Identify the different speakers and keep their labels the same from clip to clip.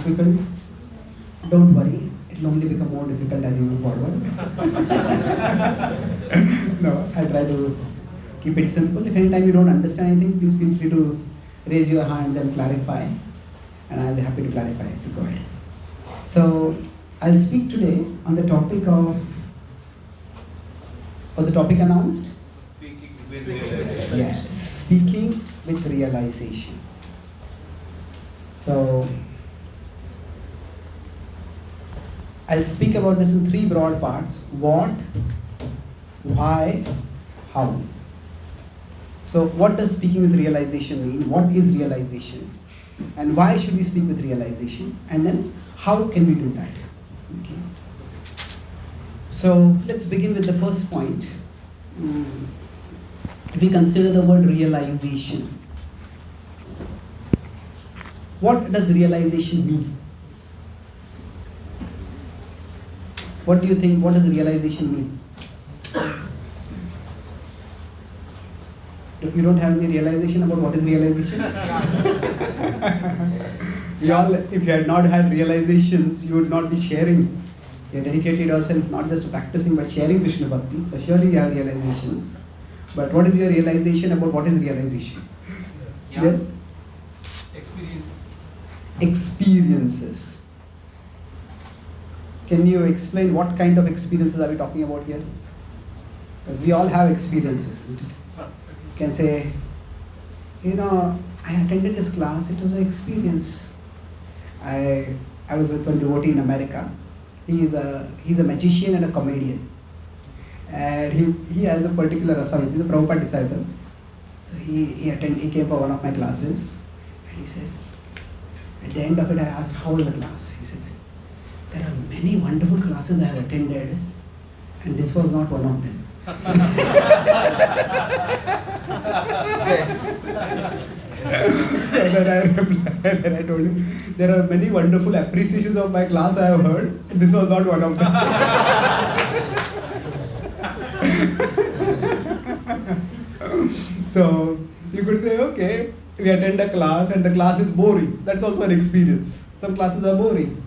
Speaker 1: difficult. Don't worry, it will only become more difficult as you move forward. No, I try to keep it simple. If anytime you don't understand anything, please feel free to raise your hands and clarify. And I'll be happy to clarify to go ahead. So I'll speak today on the topic of, or the topic announced?
Speaker 2: Speaking with realization.
Speaker 1: Yes, speaking with realization. So I'll speak about this in three broad parts: what, why, how. So what does speaking with realization mean? What is realization? And why should we speak with realization? And then how can we do that? Okay. So let's begin with the first point. If we consider the word realization, what does realization mean? What do you think? What does realization mean? You don't have any realization about what is realization? You all, if you had not had realizations, you would not be sharing. You have dedicated yourself not just to practicing but sharing Krishna Bhakti. So surely you have realizations. But what is your realization about what is realization?
Speaker 2: Yeah.
Speaker 1: Yes? Experiences. Can you explain what kind of experiences are we talking about here? Because we all have experiences, isn't it? You can say, I attended this class, it was an experience. I was with one devotee in America. He's a magician and a comedian. And he has a particular rasam. He's a Prabhupada disciple. So he came for one of my classes. And he says, at the end of it, I asked, how was the class? He says, there are many wonderful classes I have attended, and this was not one of them. So then I replied, and I told him, there are many wonderful appreciations of my class I have heard, and this was not one of them. So you could say, okay, we attend a class and the class is boring. That's also an experience. Some classes are boring.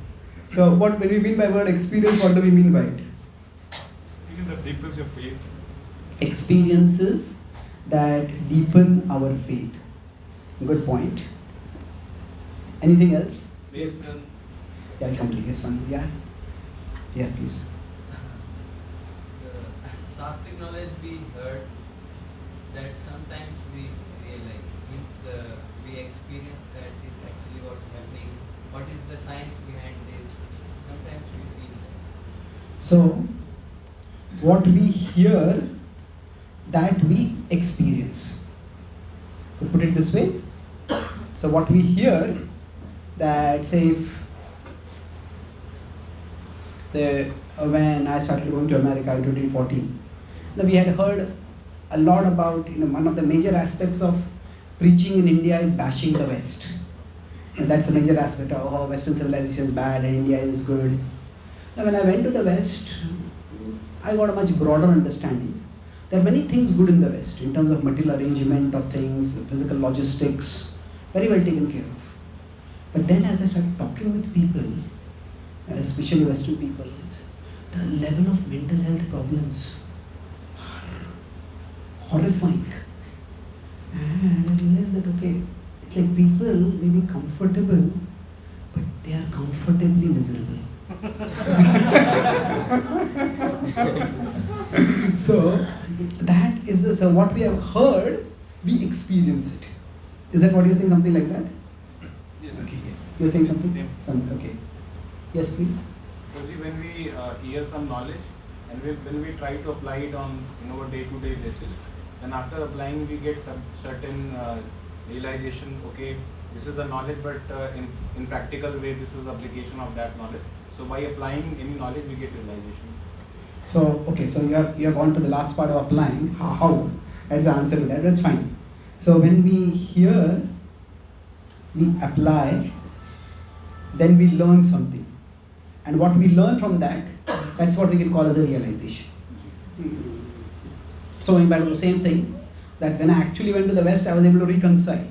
Speaker 1: So when we mean by word experience, what do we mean by it?
Speaker 2: Experience that deepens your faith.
Speaker 1: Experiences that deepen our faith. Good point. Anything else?
Speaker 2: Yes.
Speaker 1: Yeah, I'll complete this one. Yeah, please.
Speaker 3: The Shastric knowledge we heard that sometimes we realize, means we experience that is actually what happening. What is the science behind this? Sometimes we feel that.
Speaker 1: So, what we hear, that we experience. To put it this way, so what we hear, that when I started going to America in 2014, now we had heard a lot about, one of the major aspects of preaching in India is bashing the West. And that's a major aspect of how Western civilization is bad and India is good. Now when I went to the West, I got a much broader understanding. There are many things good in the West in terms of material arrangement of things, physical logistics, very well taken care of. But then as I started talking with people, especially Western people, the level of mental health problems are horrifying. And I realized that, okay, it's like people may be comfortable, but they are comfortably miserable. So what we have heard, we experience it. Is that what you're saying? Something like that?
Speaker 2: Yes.
Speaker 1: Okay, yes. You're saying something?
Speaker 2: Same.
Speaker 1: Okay. Yes, please.
Speaker 2: Because when we hear some knowledge and when we try to apply it on a day-to-day basis, then after applying we get some certain realization. Okay, this is the knowledge, but in practical way, this is the application of that knowledge. So by applying any knowledge, we get realization.
Speaker 1: So you have gone to the last part of applying. How? That's the answer to that. That's fine. So when we hear, we apply, then we learn something. And what we learn from that, that's what we can call as a realization. So going back to the same thing, that when I actually went to the West, I was able to reconcile.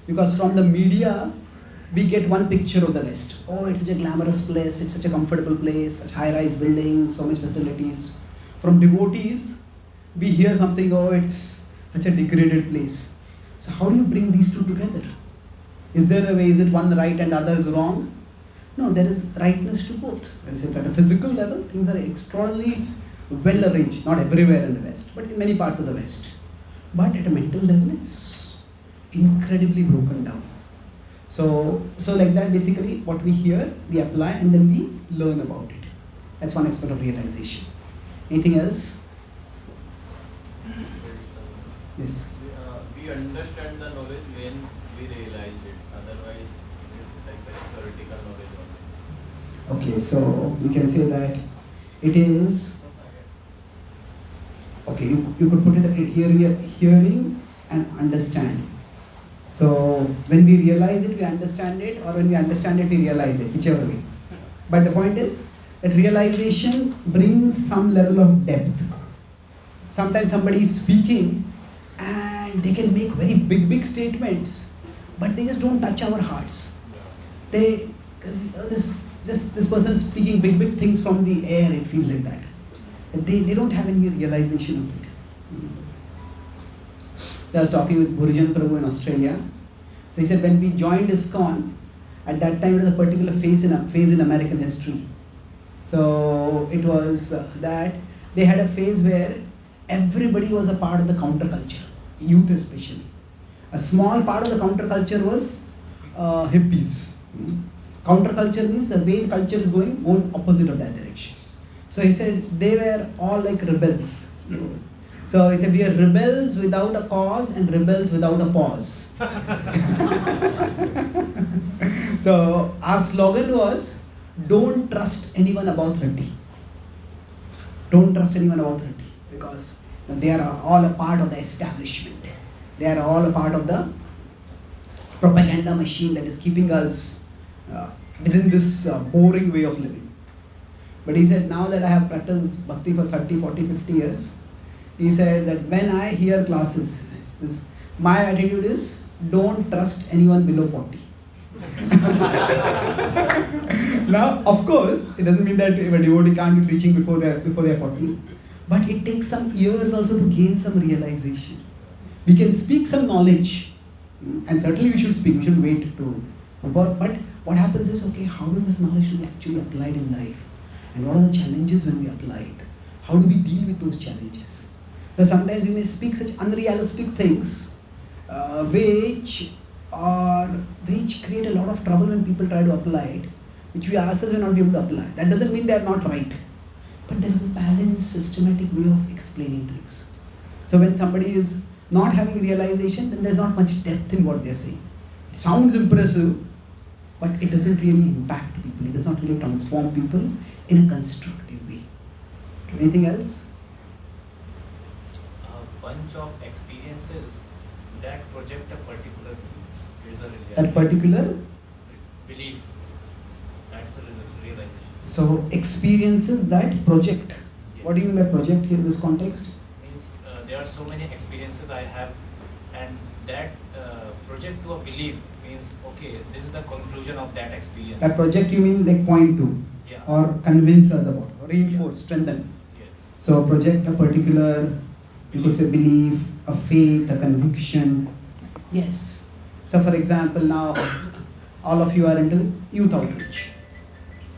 Speaker 1: Because from the media, we get one picture of the West. Oh, it's such a glamorous place, it's such a comfortable place, such high-rise buildings, so much facilities. From devotees, we hear something, oh, it's such a degraded place. So how do you bring these two together? Is there a way, is it one right and other is wrong? No, there is rightness to both. As I said, at a physical level, things are extraordinarily well arranged, not everywhere in the West, but in many parts of the West. But at a mental level, it's incredibly broken down. So like that, basically, what we hear, we apply, and then we learn about it. That's one aspect of realization. Anything else? Yes.
Speaker 4: We understand the knowledge when we realize it. Otherwise, it is like a theoretical knowledge only.
Speaker 1: Okay, so we can say that it is. Okay, you could put it that here we are hearing and understand. So when we realize it, we understand it, or when we understand it, we realize it, whichever way. But the point is that realization brings some level of depth. Sometimes somebody is speaking and they can make very big statements, but they just don't touch our hearts. This person is speaking big things from the air, it feels like that. They don't have any realization of it. So I was talking with Bhurijan Prabhu in Australia. So he said when we joined ISKCON, at that time it was a particular phase in American history. So it was that they had a phase where everybody was a part of the counterculture, youth especially. A small part of the counterculture was hippies. Counterculture means the way the culture is going opposite of that direction. So he said they were all like rebels. So he said we are rebels without a cause and rebels without a pause. So our slogan was, don't trust anyone above 30. Don't trust anyone above 30 because they are all a part of the establishment. They are all a part of the propaganda machine that is keeping us within this boring way of living. But he said, now that I have practiced bhakti for 30, 40, 50 years, he said that when I hear classes, my attitude is, don't trust anyone below 40. Now, of course, it doesn't mean that a devotee can't be preaching before they are 40, but it takes some years also to gain some realization. We can speak some knowledge, and certainly we should speak, we should wait to, but what happens is, okay, how is this knowledge to be actually applied in life? And what are the challenges when we apply it? How do we deal with those challenges? Now sometimes we may speak such unrealistic things which create a lot of trouble when people try to apply it, which we ourselves will not be able to apply. That doesn't mean they are not right. But there is a balanced, systematic way of explaining things. So when somebody is not having realization, then there's not much depth in what they're saying. It sounds impressive, but it doesn't really impact people. It does not really transform people in a constructive way. Anything else?
Speaker 5: A bunch of experiences that project a particular belief. Is a reality.
Speaker 1: That particular
Speaker 5: belief. That's a realization.
Speaker 1: So experiences that project.
Speaker 5: Yes.
Speaker 1: What do you mean by project here in this context?
Speaker 5: Means there are so many experiences I have, and that project to a belief means, okay, this is the conclusion of that experience.
Speaker 1: By project you mean like point to,
Speaker 5: Yeah.
Speaker 1: or convince us about, or reinforce, strengthen.
Speaker 5: Yes.
Speaker 1: So project a particular, you could say belief, a faith, a conviction. Yes. So for example, now all of you are into youth outreach.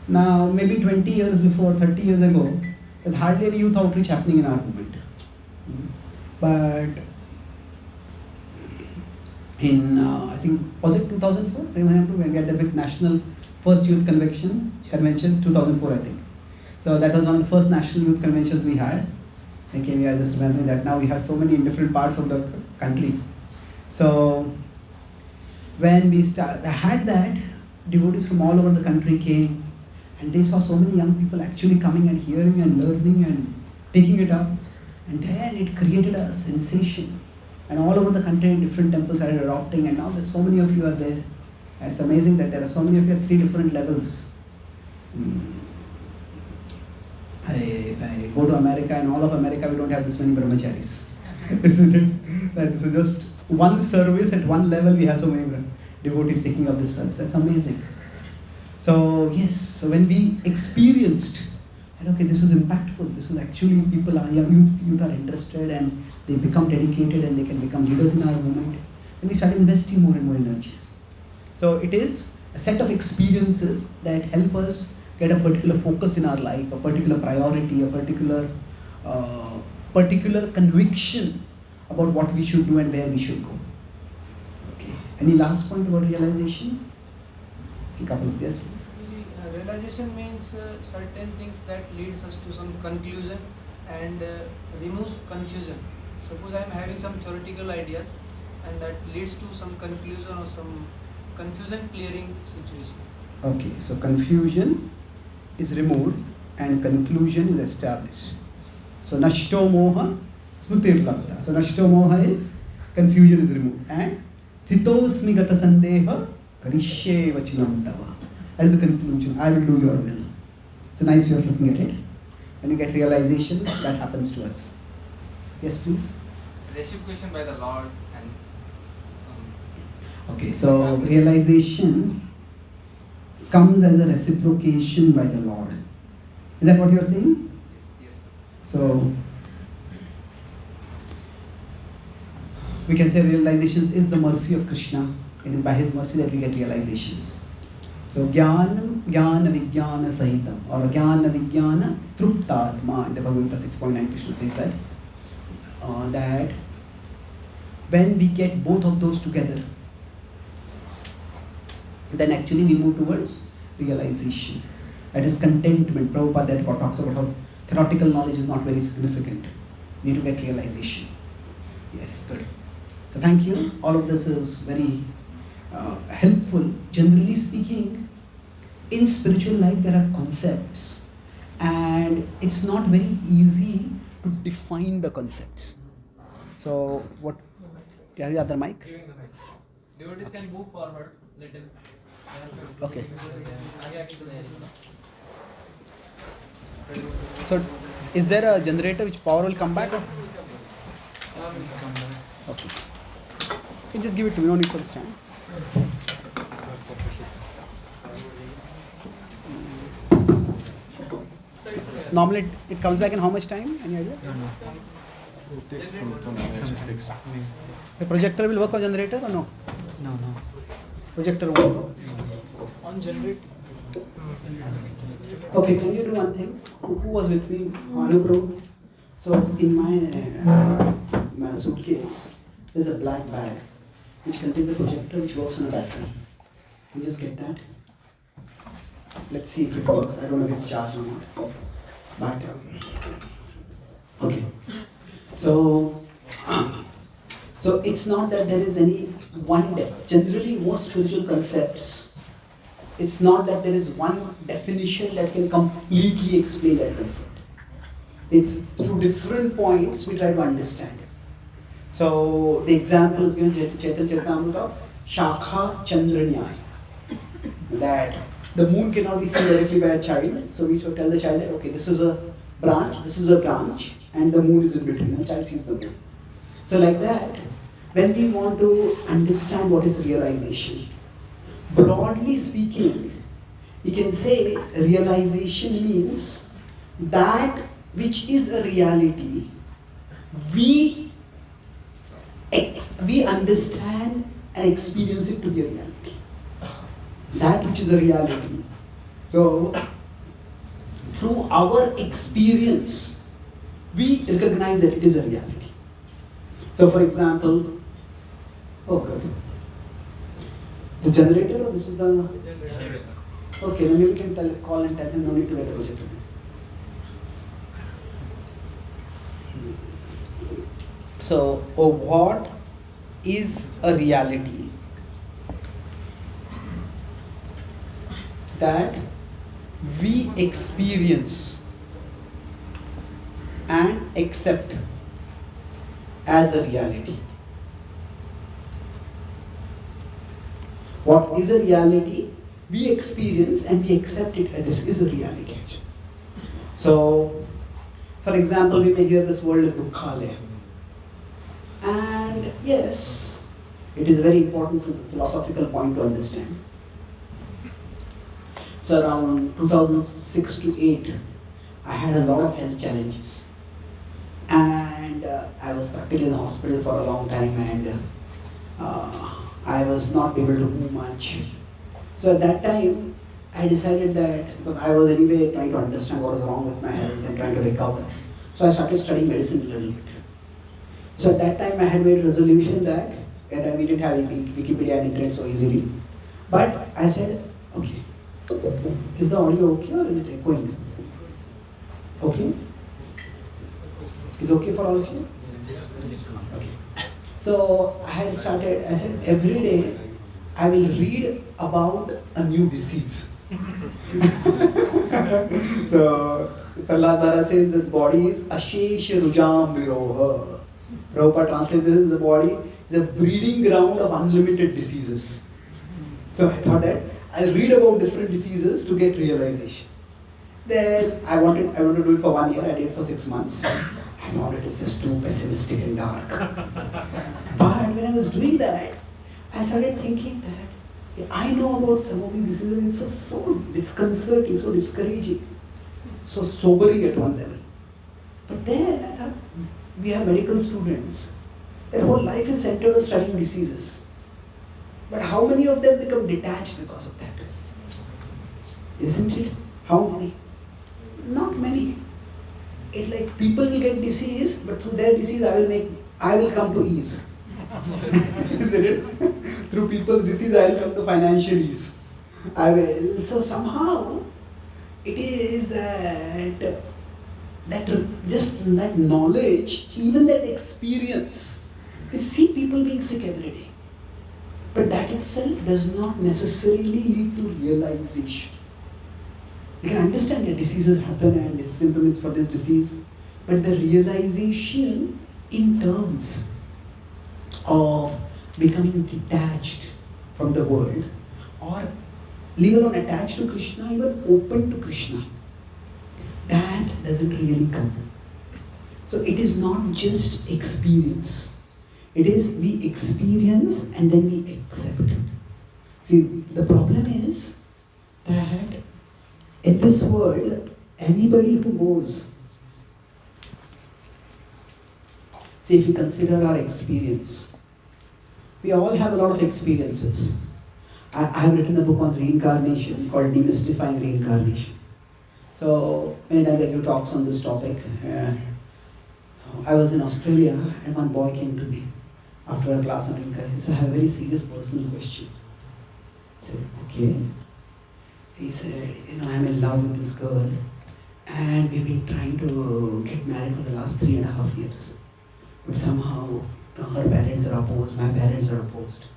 Speaker 1: Now maybe 20 years before, 30 years ago, there's hardly any youth outreach happening in our movement. But in I think was it 2004? When we had the big national first youth convention, 2004 I think. So that was one of the first national youth conventions we had. Okay, we are just remembering that now we have so many in different parts of the country. So when we had that, devotees from all over the country came, and they saw so many young people actually coming and hearing and learning and taking it up, and then it created a sensation. And all over the country, different temples started adopting, and now there's so many of you are there. And it's amazing that there are so many of you at 3 different levels. I go to America, and all of America, we don't have this many brahmacharis. Isn't it? That is just one service at one level, we have so many. devotees taking up this service. That's amazing. So yes, so when we experienced, and okay, this was impactful. This was actually people are young youth are interested and they become dedicated and they can become leaders in our movement. Then we start investing more and more energies. So it is a set of experiences that help us get a particular focus in our life, a particular priority, a particular conviction about what we should do and where we should go. Okay. Any last point about realization? A couple of yes, please.
Speaker 6: Realization means certain things that leads us to some conclusion and removes confusion. Suppose I am having some theoretical ideas and that leads to some conclusion or some confusion clearing situation.
Speaker 1: Okay, so confusion is removed and conclusion is established. So nashto moha smritir labdha. So nashto moha is confusion is removed and sthitosmi gata sandeha karishye vachinam tava. That is the conclusion. I will do your will. It's a nice way of looking at it. When you get realization, that happens to us. Yes, please.
Speaker 3: Reciprocation by the Lord and some.
Speaker 1: Okay, so realization comes as a reciprocation by the Lord. Is that what you are saying?
Speaker 3: Yes.
Speaker 1: So we can say realizations is the mercy of Krishna. It is by his mercy that we get realizations. So jnana vijnana sahitam or jnana vijnana truptatma in the Bhagavad Gita 6.9 Krishna says that that when we get both of those together, then actually we move towards realization. That is contentment. Prabhupada that talks about how theoretical knowledge is not very significant. We need to get realization. Yes, good. So thank you. All of this is very helpful. Generally speaking, in spiritual life there are concepts and it's not very easy to define the concepts. So what, do you have the other mic?
Speaker 3: Devotees can move forward little.
Speaker 1: Okay. So is there a generator which power will come back? Or? Okay. You just give it to me, no need for the stand. Normally it comes back in how much time? Any idea?
Speaker 7: It takes some takes.
Speaker 1: The projector will work on generator or no?
Speaker 7: No.
Speaker 1: Projector won't work.
Speaker 6: On generator.
Speaker 1: Okay, can you do one thing? Who was with me? Anupro. So in my suitcase, there's a black bag which contains a projector which works on a battery. You just get that. Let's see if it works. I don't know if it's charged or not. But okay. So it's not that there is any one generally most spiritual concepts, it's not that there is one definition that can completely explain that concept. It's through different points we try to understand. So the example is given Chaitanya Charan of Shakha Chandra Nyaya. That the moon cannot be seen directly by a child, so we should tell the child that okay, this is a branch, and the moon is in between, and the child sees the moon. So like that, when we want to understand what is realization, broadly speaking, we can say realization means that which is a reality, we understand and experience it to be a reality. That which is a reality. So, through our experience, we recognize that it is a reality. So, for example, oh good. This generator or this is the... Okay, then maybe we can call and tell him no need to get a projector. So, what is a reality? That we experience and accept as a reality. What is a reality? We experience and we accept it as this is a reality. So, for example, we may hear this world is Dukkhalaya. And yes, It is a very important philosophical point to understand. So around 2006 to 8, I had a lot of health challenges. And I was practically in the hospital for a long time, and I was not able to move much. So at that time, I decided that, because I was anyway trying to understand what was wrong with my health and trying to recover, so I started studying medicine a little bit. So at that time, I had made a resolution that we didn't have Wikipedia and internet so easily. But I said, okay, is the audio okay or is it echoing? Okay? Is okay for all of you? Okay. So I said every day I will read about a new disease. So Prahlad Bhara says this body is Ashesh Rujam Viroha. Prabhupada translates this as the body is a breeding ground of unlimited diseases. So I thought that I'll read about different diseases to get realization. Then I wanted to do it for 1 year. I did it for 6 months. I found it is just too pessimistic and dark. But when I was doing that, I started thinking that I know about some of these diseases. It was so disconcerting, so discouraging, so sobering at one level. But then I thought, we have medical students. Their whole life is centered on studying diseases. But how many of them become detached because of that? Isn't it? How many? Not many. It's like people will get disease, but through their disease I will come to ease. Isn't it? Through people's disease I will come to financial ease. So somehow it is that knowledge, even that experience. We see people being sick every day. But that itself does not necessarily lead to realization. You can understand that diseases happen and this symptom is for this disease, but the realization in terms of becoming detached from the world, or leave alone attached to Krishna, even open to Krishna, that doesn't really come. So it is not just experience. It is we experience and then we accept it. See, the problem is that in this world, anybody who goes, see, if you consider our experience, we all have a lot of experiences. I have written a book on reincarnation called Demystifying Reincarnation. So many times I give talks on this topic. I was in Australia and one boy came to me after a class on reincarnation. So I have a very serious personal question. I said, okay. He said, I'm in love with this girl and we've been trying to get married for the last 3.5 years. But somehow her parents are opposed, my parents are opposed.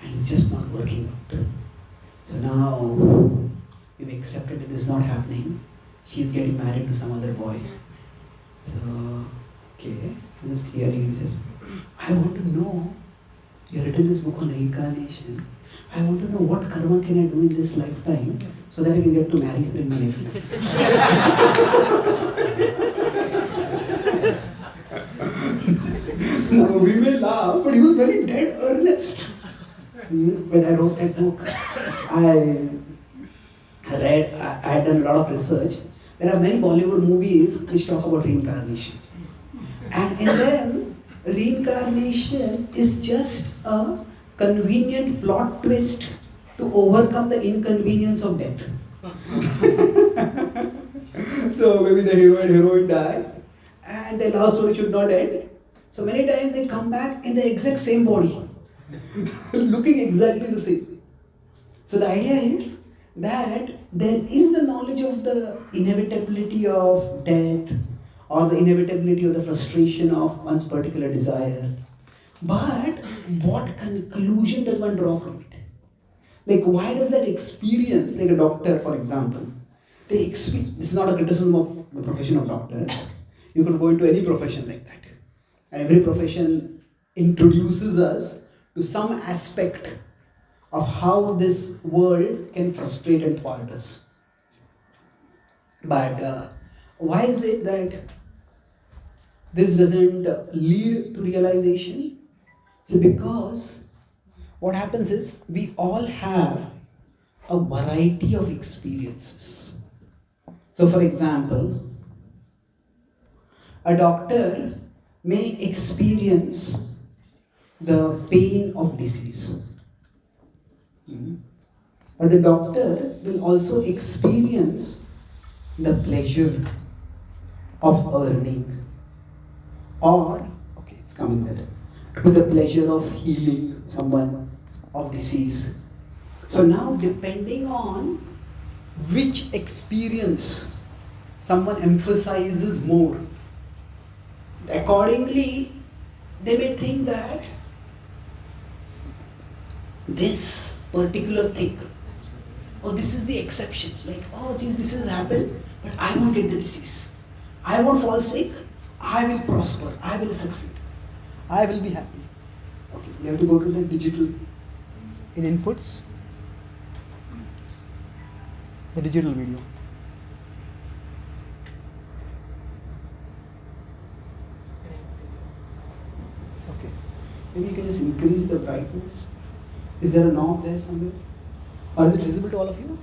Speaker 1: And it's just not working out. So now we've accepted that this is not happening. She's getting married to some other boy. So, okay, just clearly he says, I want to know, you have written this book on reincarnation. I want to know what karma can I do in this lifetime so that I can get to marry her in my next life. Now we may laugh, but he was very dead earnest. When I wrote that book, I had done a lot of research. There are many Bollywood movies which talk about reincarnation. And in them, reincarnation is just a convenient plot twist to overcome the inconvenience of death. So maybe the hero and heroine die and their love story should not end. So many times they come back in the exact same body, looking exactly the same. So the idea is that there is the knowledge of the inevitability of death or the inevitability of the frustration of one's particular desire. But what conclusion does one draw from it? Like, why does that experience, like a doctor, for example, this is not a criticism of the profession of doctors. You could go into any profession like that. And every profession introduces us to some aspect of how this world can frustrate and thwart us. But why is it that this doesn't lead to realization? So because what happens is we all have a variety of experiences. So, for example, a doctor may experience the pain of disease. But the doctor will also experience the pleasure of earning, or, okay, it's coming there, with the pleasure of healing someone of disease. So now, depending on which experience someone emphasizes more, accordingly, they may think that this particular thing, oh, this is the exception. Like, oh, these diseases happen, but I won't get the disease. I won't fall sick. I will prosper. I will succeed. I will be happy. Okay, you have to go to the digital in inputs. The digital video. Okay, maybe you can just increase the brightness. Is there a knob there somewhere? Or is it visible to all of you?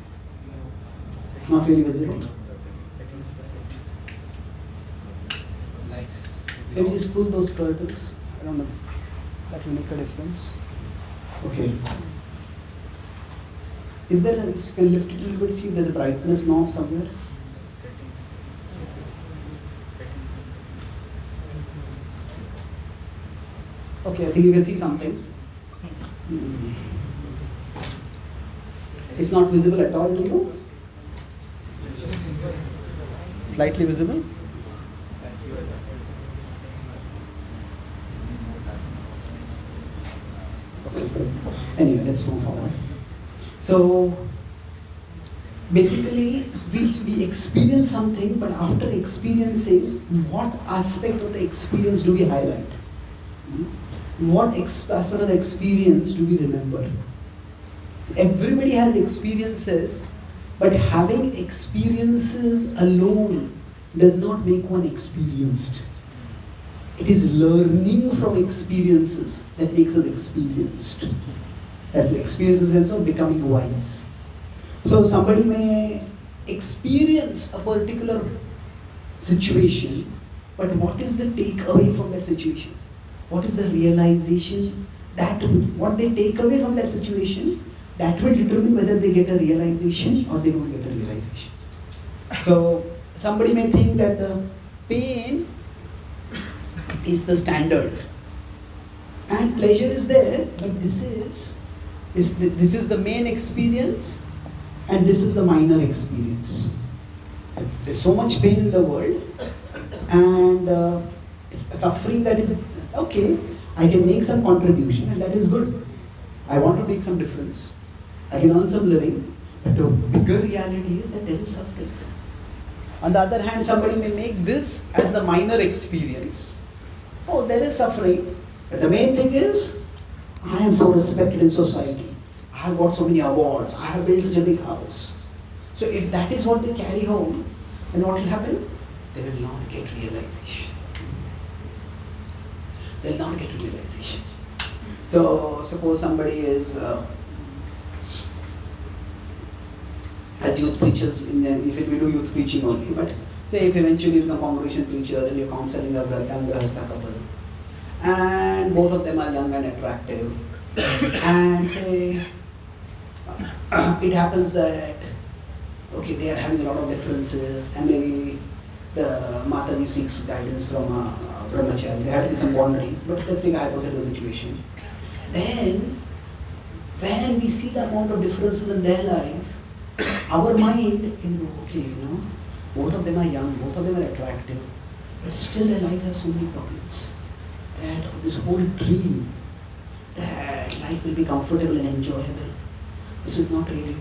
Speaker 1: Not really visible. Maybe just pull those curtains. I don't know. That will make a difference. Okay. Is there a, you can lift it a little bit, see if there's a brightness knob somewhere? Okay, I think you can see something. It's not visible at all to you? Slightly visible? Okay. Anyway, let's move forward. So, basically, we experience something, but after experiencing, what aspect of the experience do we highlight? What aspect of the experience do we remember? Everybody has experiences, but having experiences alone does not make one experienced. It is learning from experiences that makes us experienced. That's the experience in the sense of becoming wise. So somebody may experience a particular situation, but what is the takeaway from that situation? What is the realization that what they take away from that situation, that will determine whether they get a realization or they don't get a realization. So somebody may think that the pain is the standard and pleasure is there, but this is the main experience and this is the minor experience. There's so much pain in the world and suffering that is okay. I can make some contribution and that is good. I want to make some difference. I can earn some living, but the bigger reality is that there is suffering. On the other hand, somebody may make this as the minor experience. Oh, there is suffering, but the main thing is, I am so respected in society. I have got so many awards. I have built such a big house. So if that is what they carry home, then what will happen? They will not get realization. They will not get realization. So suppose somebody is as youth preachers, if we do youth preaching only, but say if eventually you become congregation preachers and you're counseling a young grahastha couple, and both of them are young and attractive, and say it happens that okay, they are having a lot of differences, and maybe the Mataji seeks guidance from a brahmachari. There have to be some boundaries, but let's take a hypothetical situation. Then, when we see the amount of differences in their life, our mind can go, okay, both of them are young, both of them are attractive, but still their lives have so many problems. That this whole dream that life will be comfortable and enjoyable, this is not really,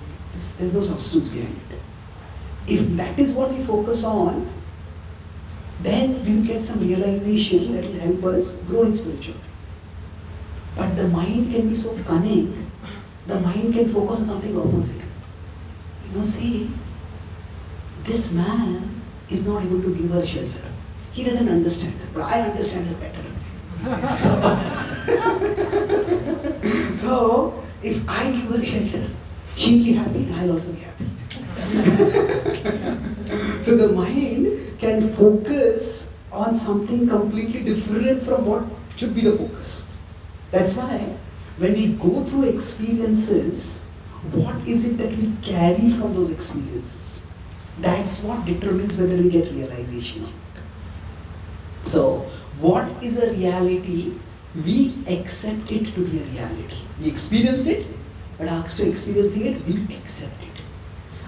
Speaker 1: there's no substance behind it. If that is what we focus on, then we will get some realization that will help us grow in spirituality. But the mind can be so cunning, the mind can focus on something opposite. See, this man is not able to give her shelter. He doesn't understand it, but I understand it better. So So, if I give her shelter, she'll be happy and I'll also be happy. So the mind can focus on something completely different from what should be the focus. That's why when we go through experiences, what is it that we carry from those experiences? That's what determines whether we get realization or not. So, what is a reality? We accept it to be a reality. We experience it, but after experiencing it, we accept it.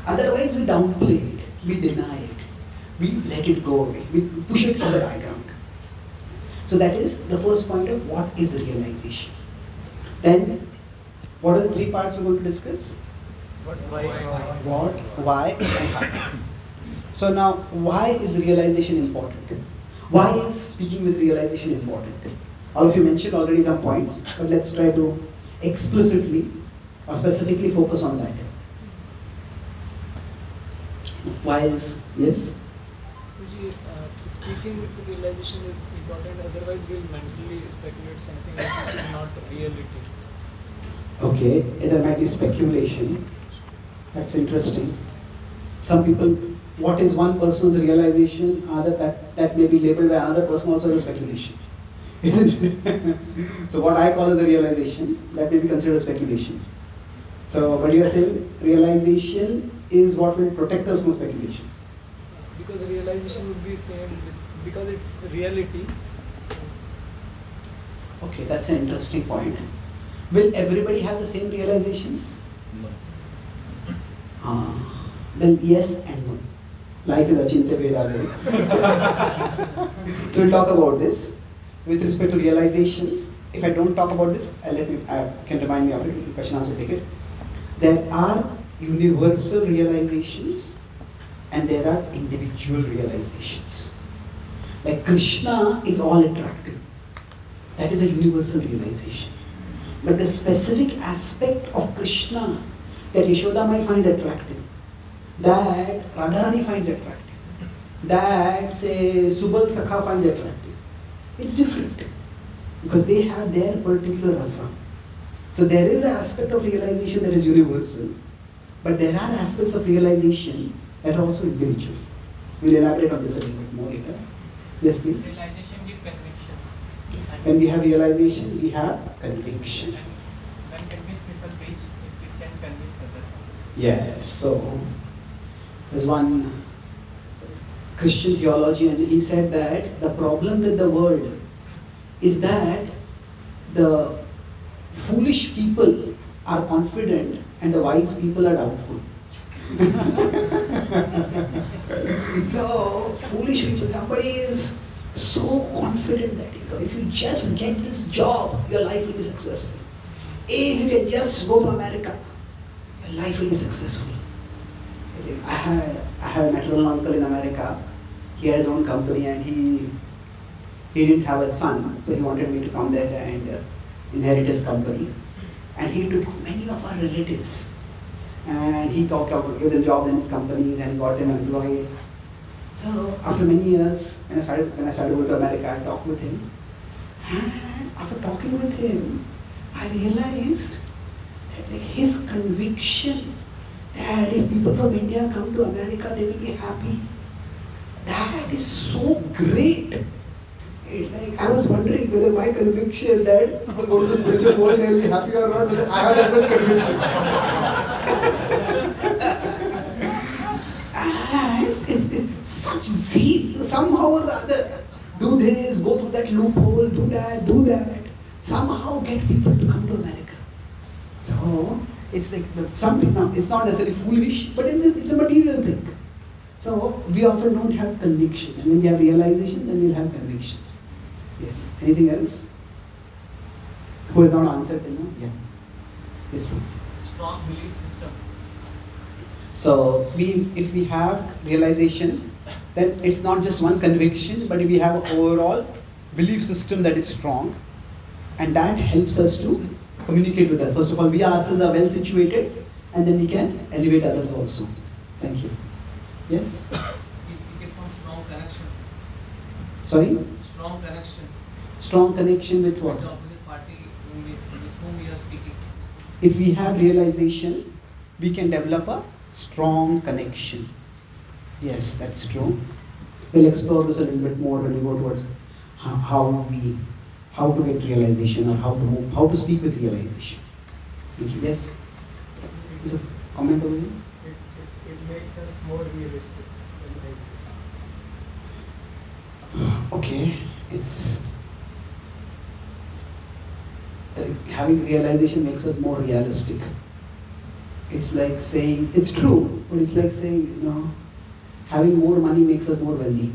Speaker 1: Otherwise, we downplay it, we deny it, we let it go away, we push it to the background. So that is the first point of what is realization. Then, what are the three parts we're going to discuss?
Speaker 6: What, why,
Speaker 1: What, why, and how. So now, why is realization important? Why is speaking with realization important? All of you mentioned already some points, but let's try to explicitly or specifically focus on that. Why is, yes?
Speaker 6: Guruji, speaking with realization is important, otherwise we'll mentally speculate something else which is not reality.
Speaker 1: Okay, there might be speculation. That's interesting. Some people, what is one person's realization, that may be labeled by another person also as a speculation. Isn't it? So what I call as a realization, that may be considered speculation. So what you are saying, realization is what will protect us from speculation.
Speaker 6: Because realization would be same because it's reality. So
Speaker 1: Okay, that's an interesting point. Will everybody have the same realizations?
Speaker 4: No.
Speaker 1: Then yes and no. Life is achinte vedale. So we'll talk about this. With respect to realizations, if I don't talk about this, I can remind me of it, question answer take it. There are universal realizations and there are individual realizations. Like Krishna is all attractive. That is a universal realization. But the specific aspect of Krishna that Yashoda Mai finds attractive, that Radharani finds attractive, that say Subal Sakha finds attractive, it's different because they have their particular rasa. So there is an aspect of realization that is universal, but there are aspects of realization that are also individual. We'll elaborate on this a little bit more later. Yes, please.
Speaker 8: Realization give convictions.
Speaker 1: When we have realization, we have conviction.
Speaker 8: When convinced people preach, it can convince others.
Speaker 1: Yes, so there's one Christian theologian, he said that the problem with the world is that the foolish people are confident and the wise people are doubtful. So, foolish people, somebody is so confident that if you just get this job, your life will be successful. If you can just go to America, your life will be successful. I had a maternal uncle in America. He had his own company and he didn't have a son, so he wanted me to come there and inherit his company. And he took many of our relatives and he gave them jobs in his companies and he got them employed. So after many years, when I started going to America, I talked with him. And after talking with him, I realized that his conviction that if people from India come to America, they will be happy. That is so great. It's like I was wondering whether my conviction that people go to the spiritual world, they will be happy or not, because I have that much conviction. And it's such zeal, somehow or the other. Do this, go through that loophole, do that. Somehow get people to come to America. So it's like some people, it's not necessarily foolish, but it's a material thing. So we often don't have conviction, and when we have realization, then we'll have conviction. Yes. Anything else? Who has not answered till now? Yeah. Yes, please.
Speaker 8: Strong belief system.
Speaker 1: So if we have realization, then it's not just one conviction, but we have an overall belief system that is strong, and that helps us to communicate with others. First of all, we ourselves are well situated, and then we can elevate others also. Thank you. Yes?
Speaker 8: We get from strong connection.
Speaker 1: Sorry?
Speaker 8: Strong connection.
Speaker 1: Strong connection with what?
Speaker 8: With the opposite party with whom we are speaking.
Speaker 1: if we have realization, we can develop a strong connection. Yes, that's true. We'll explore this a little bit more when we go towards how to get realization, or how to speak with realization. Thank you. Yes. Is a comment over here?
Speaker 8: It makes us more realistic.
Speaker 1: Okay, it's having realization makes us more realistic. It's like saying, it's true, but it's like saying, having more money makes us more wealthy.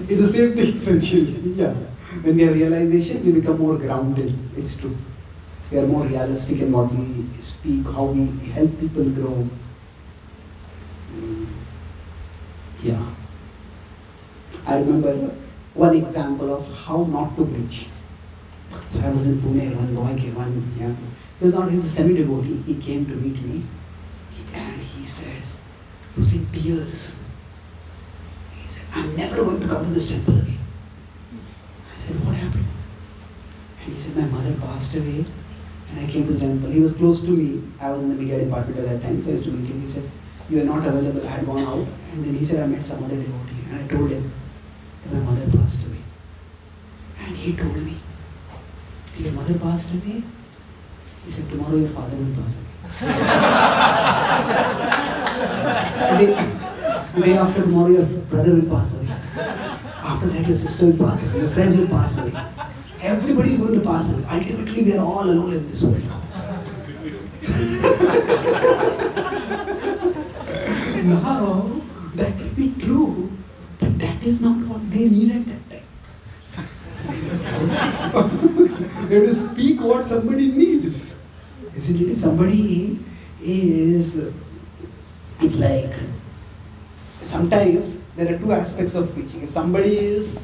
Speaker 1: It's the same thing essentially. Yeah. When we have realization, we become more grounded. It's true. We are more realistic in what we speak, how we help people grow. Yeah. I remember one example of how not to preach. So I was in Pune, one boy came, he's a semi-devotee, he came to meet me, and he said, he was in tears. He said, I'm never going to come to this temple again. I said, what happened? And he said, my mother passed away, and I came to the temple. He was close to me. I was in the media department at that time, so I used to meet him. He says, you are not available. I had gone out, and then he said, I met some other devotee, and I told him that my mother passed away. And he told me, your mother passed away? He said, tomorrow your father will pass away. The day after tomorrow your brother will pass away. After that your sister will pass away. Your friends will pass away. Everybody is going to pass away. Ultimately we are all alone in this world. Now, that may be true, but that is not what they need at that time. You have to speak what somebody needs. Isn't it? If somebody is, it's like, sometimes there are two aspects of preaching. If somebody is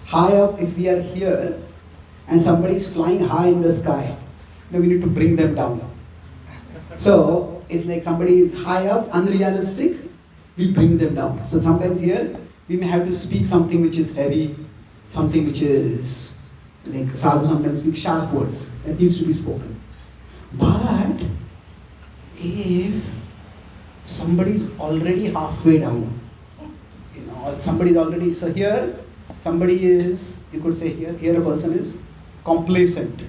Speaker 1: high up, if we are here, and somebody is flying high in the sky, then we need to bring them down. So, it's like somebody is high up, unrealistic, we bring them down. So sometimes here, we may have to speak something which is heavy, something which is, like sadhu sometimes speak sharp words, that needs to be spoken. But, if somebody is already halfway down, somebody is already, so here, somebody is, you could say here a person is complacent.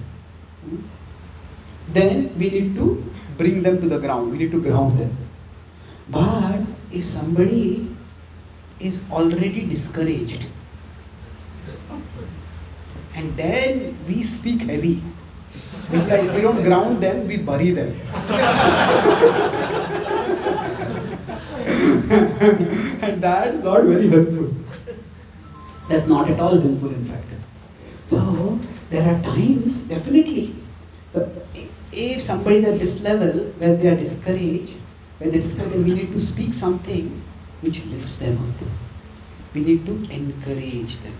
Speaker 1: Then we need to bring them to the ground, we need to ground them. But if somebody is already discouraged, and then we speak heavy, it's like we don't ground them, we bury them. And that's not very helpful. That's not at all helpful, in fact. So, there are times, definitely. So, if somebody is at this level where they are discouraged, then we need to speak something which lifts them up. We need to encourage them.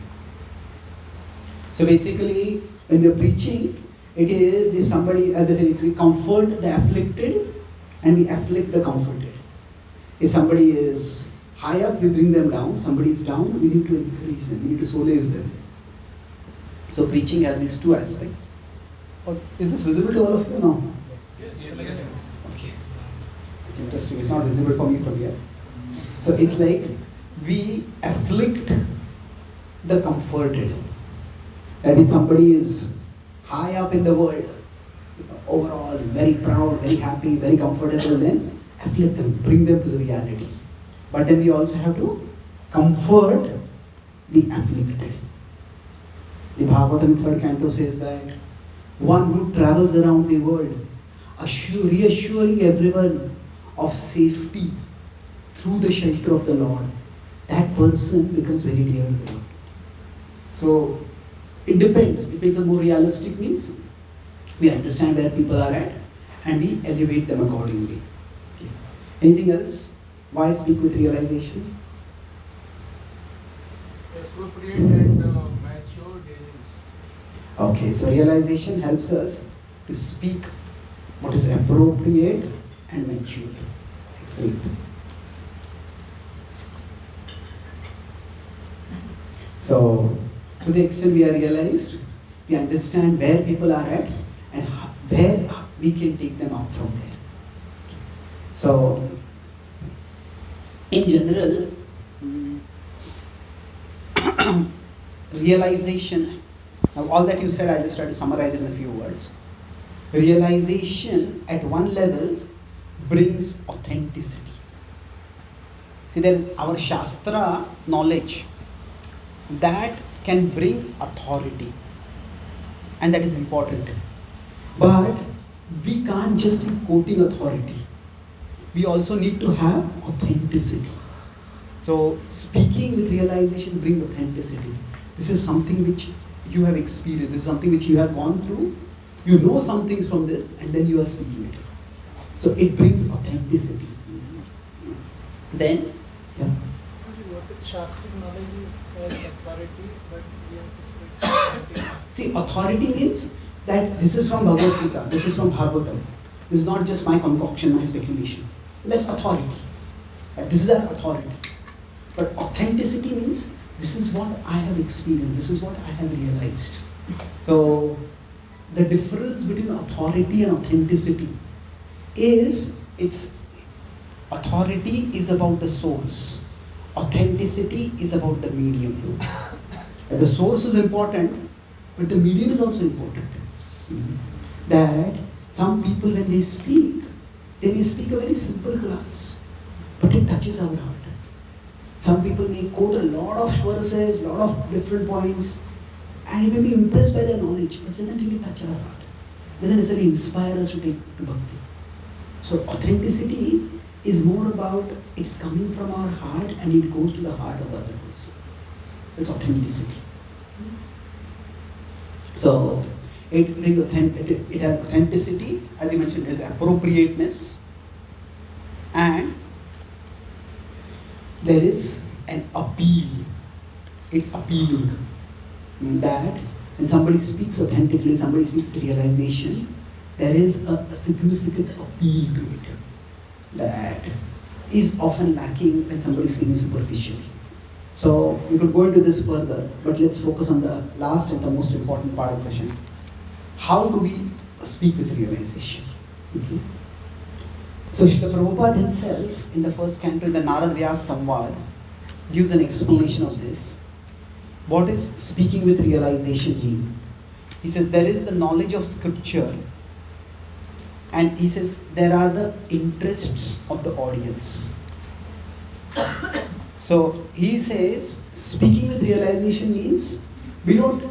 Speaker 1: So basically, when we are preaching, it is if somebody, as I said, we comfort the afflicted and we afflict the comforted. If somebody is high up, we bring them down. Somebody is down, we need to encourage them. We need to solace them. So preaching has these two aspects. Is this visible to all of you? No?
Speaker 2: Yes.
Speaker 1: Okay. It's interesting. It's not visible for me from here. So it's like we afflict the comforted. That is, somebody is high up in the world, overall very proud, very happy, very comfortable, then afflict them, bring them to the reality. But then we also have to comfort the afflicted. The Bhagavatam 3rd canto says that one who travels around the world, reassuring everyone of safety through the shelter of the Lord, that person becomes very dear to the Lord. So, it depends. It makes us more realistic, means we understand where people are at and we elevate them accordingly. Okay. Anything else? Why speak with realization?
Speaker 8: Appropriate and mature dealings.
Speaker 1: Okay, so realization helps us to speak what is appropriate and mature. Excellent. So, to the extent we are realized, we understand where people are at and we can take them out from there. So, in general, realization, now all that you said, I just try to summarize it in a few words. Realization at one level brings authenticity. See, there is our Shastra knowledge that can bring authority, and that is important. But we can't just be quoting authority. We also need to have authenticity. So, speaking with realization brings authenticity. This is something which you have experienced, this is something which you have gone through. You know some things from this, and then you are speaking it. So, it brings authenticity. Then, yeah.
Speaker 8: What is Shastric knowledge is as authority, but we have to speak.
Speaker 1: See, authority means that this is from Bhagavad Gita, this is from Bhagavatam. This is not just my concoction, my speculation. That's authority. Right? This is an authority. But authenticity means this is what I have experienced, this is what I have realized. So, the difference between authority and authenticity is authority is about the source. Authenticity is about the medium. The source is important, but the medium is also important. That some people when they may speak a very simple class, but it touches our heart. Some people may quote a lot of verses, lot of different points, and you may be impressed by their knowledge, but it doesn't really touch our heart. It doesn't necessarily inspire us to take to bhakti. So authenticity is more about it's coming from our heart and it goes to the heart of the other person. That's authenticity. So it has authenticity, as you mentioned, it has appropriateness, and there is an appeal. It's appealing. That when somebody speaks authentically, somebody speaks with realization, there is a significant appeal to it that is often lacking when somebody is speaking superficially. So we could go into this further, but let's focus on the last and the most important part of the session. How do we speak with realization? Okay. So Srila Prabhupada himself, in the first canto, in the Narad Vyas Samvad, gives an explanation of this. What does speaking with realization mean? He says there is the knowledge of scripture, and he says there are the interests of the audience. So he says speaking with realization means we don't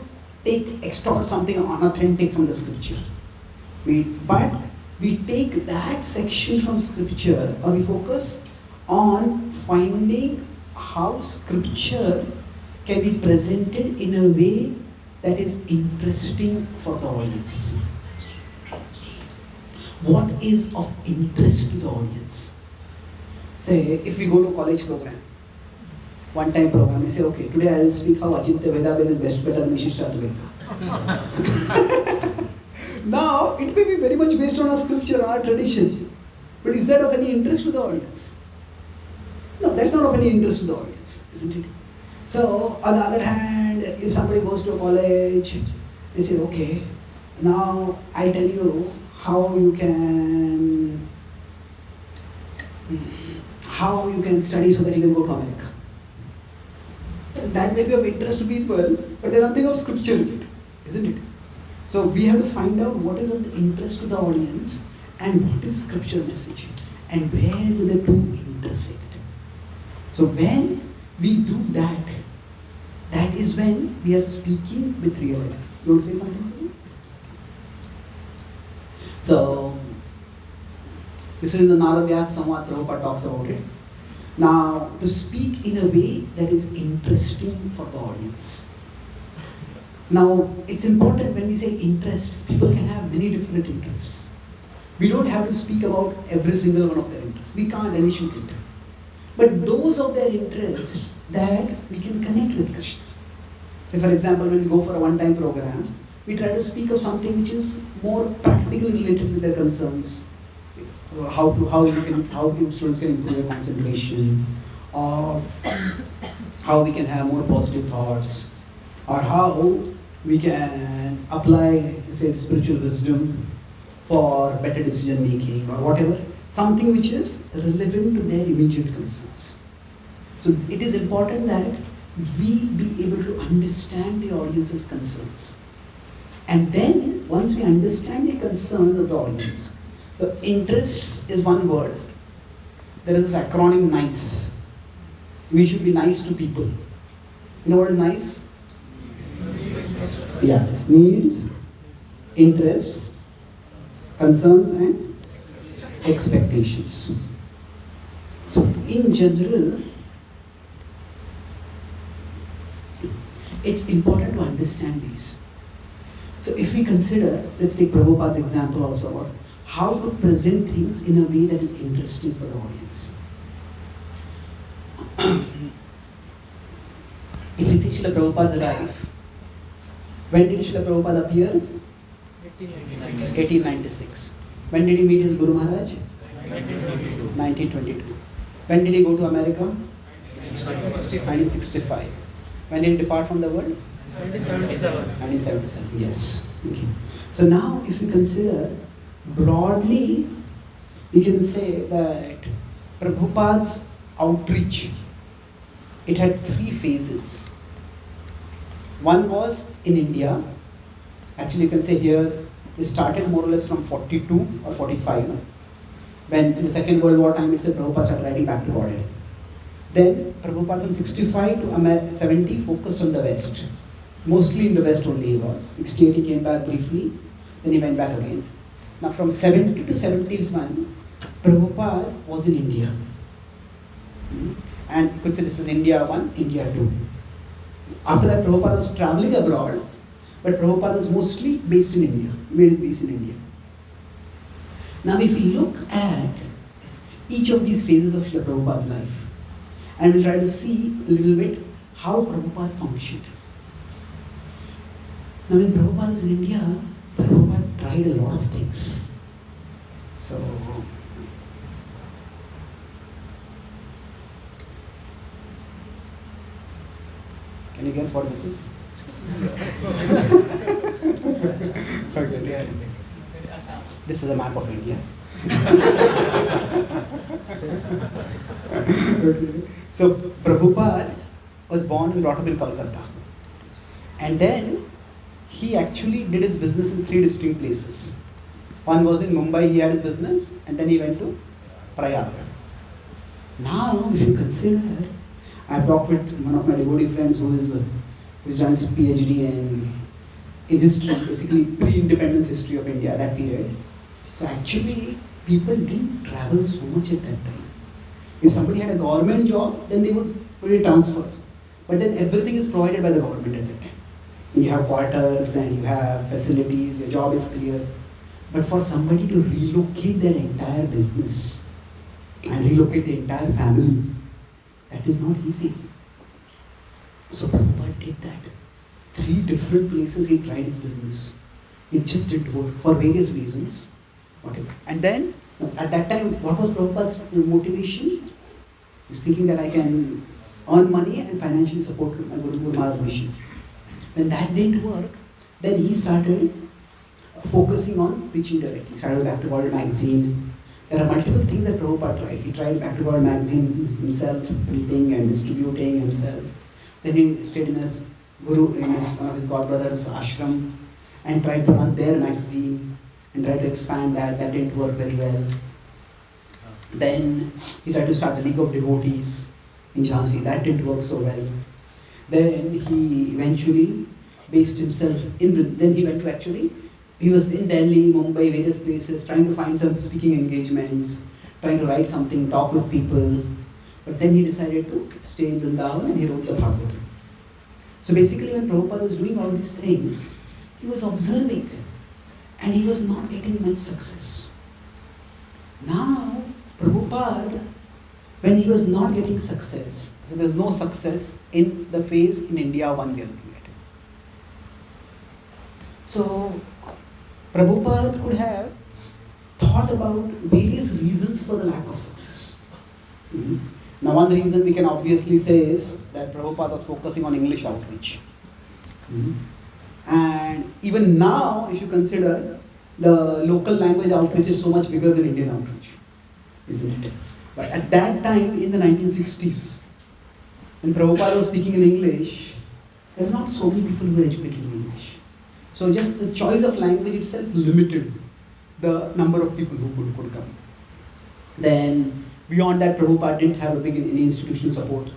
Speaker 1: extort something unauthentic from the scripture. But we take that section from scripture, or we focus on finding how scripture can be presented in a way that is interesting for the audience. What is of interest to the audience? Say, if we go to a college program, one-time program, we say, okay, today I will speak how Achintya Veda is better than Vishishta Advaita. Now, it may be very much based on our scripture, our tradition, but is that of any interest to the audience? No, that's not of any interest to the audience, isn't it? So, on the other hand, if somebody goes to a college, they say, okay, now I'll tell you how you can study so that you can go to America. That may be of interest to people, but there's nothing of scripture in it, isn't it? So we have to find out what is of interest to the audience and what is scripture message and where do the two intersect. So when we do that, that is when we are speaking with realization. You want to say something to me? So this is the Narad Vyas Samvad, Prabhupada talks about it. Now, to speak in a way that is interesting for the audience. Now, it's important when we say interests, people can have many different interests. We don't have to speak about every single one of their interests. We can't and we shouldn't. But those of their interests that we can connect with Krishna. Say for example, when we go for a one-time program, we try to speak of something which is more practically related with their concerns. How students can improve their concentration, or how we can have more positive thoughts, or how we can apply, say, spiritual wisdom for better decision making or whatever, something which is relevant to their immediate concerns. So it is important that we be able to understand the audience's concerns. And then once we understand the concern of the audience, the interests is one word. There is this acronym NICE. We should be nice to people. You know what is nice? Yeah, it's needs, interests, concerns and expectations. So in general, it's important to understand these. So if we consider, let's take Prabhupada's example also about how to present things in a way that is interesting for the audience. If we see Srila Prabhupada's life, when did Srila Prabhupada appear? 1896. When did he meet his Guru Maharaj? 1922. When did he go to America? 1965. When did he depart from the world? 1977. Yes. Okay. So now if we consider broadly, we can say that Prabhupada's outreach, it had 3 phases. One was in India. Actually, you can say here, it started more or less from 42 or 45. When in the Second World War time, it said Prabhupada started writing back to Godhead. Then Prabhupada from 65 to 70 focused on the West. Mostly in the West only he was. 68 he came back briefly, then he went back again. Now from 70 to 71, Prabhupada was in India. And you could say this is India 1, India 2. After that, Prabhupada was traveling abroad, but Prabhupada was mostly based in India. He made his base in India. Now if we look at each of these phases of Srila Prabhupada's life, and we'll try to see a little bit how Prabhupada functioned. Now when Prabhupada was in India, Prabhupada tried a lot of things. So, can you guess what this is? Forget it. This is a map of India. Okay. So Prabhupada was born and brought up in Kolkata. And then he actually did his business in 3 distinct places. One was in Mumbai, he had his business, and then he went to Prayag. Now, if you consider, I've talked with one of my devotee friends who's done his PhD in history, basically pre-independence history of India, that period. So actually, people didn't travel so much at that time. If somebody had a government job, then they would put it transfer. But then everything is provided by the government at that time. You have quarters and you have facilities, your job is clear. But for somebody to relocate their entire business and relocate the entire family, that is not easy. So Prabhupada did that. 3 different places he tried his business. It just didn't work for various reasons. Whatever. And then, at that time, what was Prabhupada's motivation? He was thinking that I can earn money and financially support my Guru Maharaj mission. When that didn't work, then he started focusing on preaching directly. He started Back to God magazine. There are multiple things that Prabhupada tried. He tried Back to God magazine himself, printing and distributing himself. Then he stayed in his Guru, in one of his godbrothers' ashram, and tried to run their magazine and tried to expand that. That didn't work very well. Then he tried to start the League of Devotees in Jhansi. That didn't work so well. Then he eventually based himself in, then he went to actually, he was in Delhi, Mumbai, various places, trying to find some speaking engagements, trying to write something, talk with people. But then he decided to stay in Vrindavan and he wrote the Bhagavatam. So basically when Prabhupada was doing all these things, he was observing and he was not getting much success. Now, Prabhupada, when he was not getting success, so there's no success in the phase in India 1 we are looking at. So, Prabhupada could have thought about various reasons for the lack of success. Now, one reason we can obviously say is that Prabhupada was focusing on English outreach. And even now, if you consider, the local language outreach is so much bigger than Indian outreach, isn't it? But at that time in the 1960s, when Prabhupada was speaking in English, there were not so many people who were educated in English. So just the choice of language itself limited the number of people who could come. Then beyond that, Prabhupada didn't have a big any institutional support.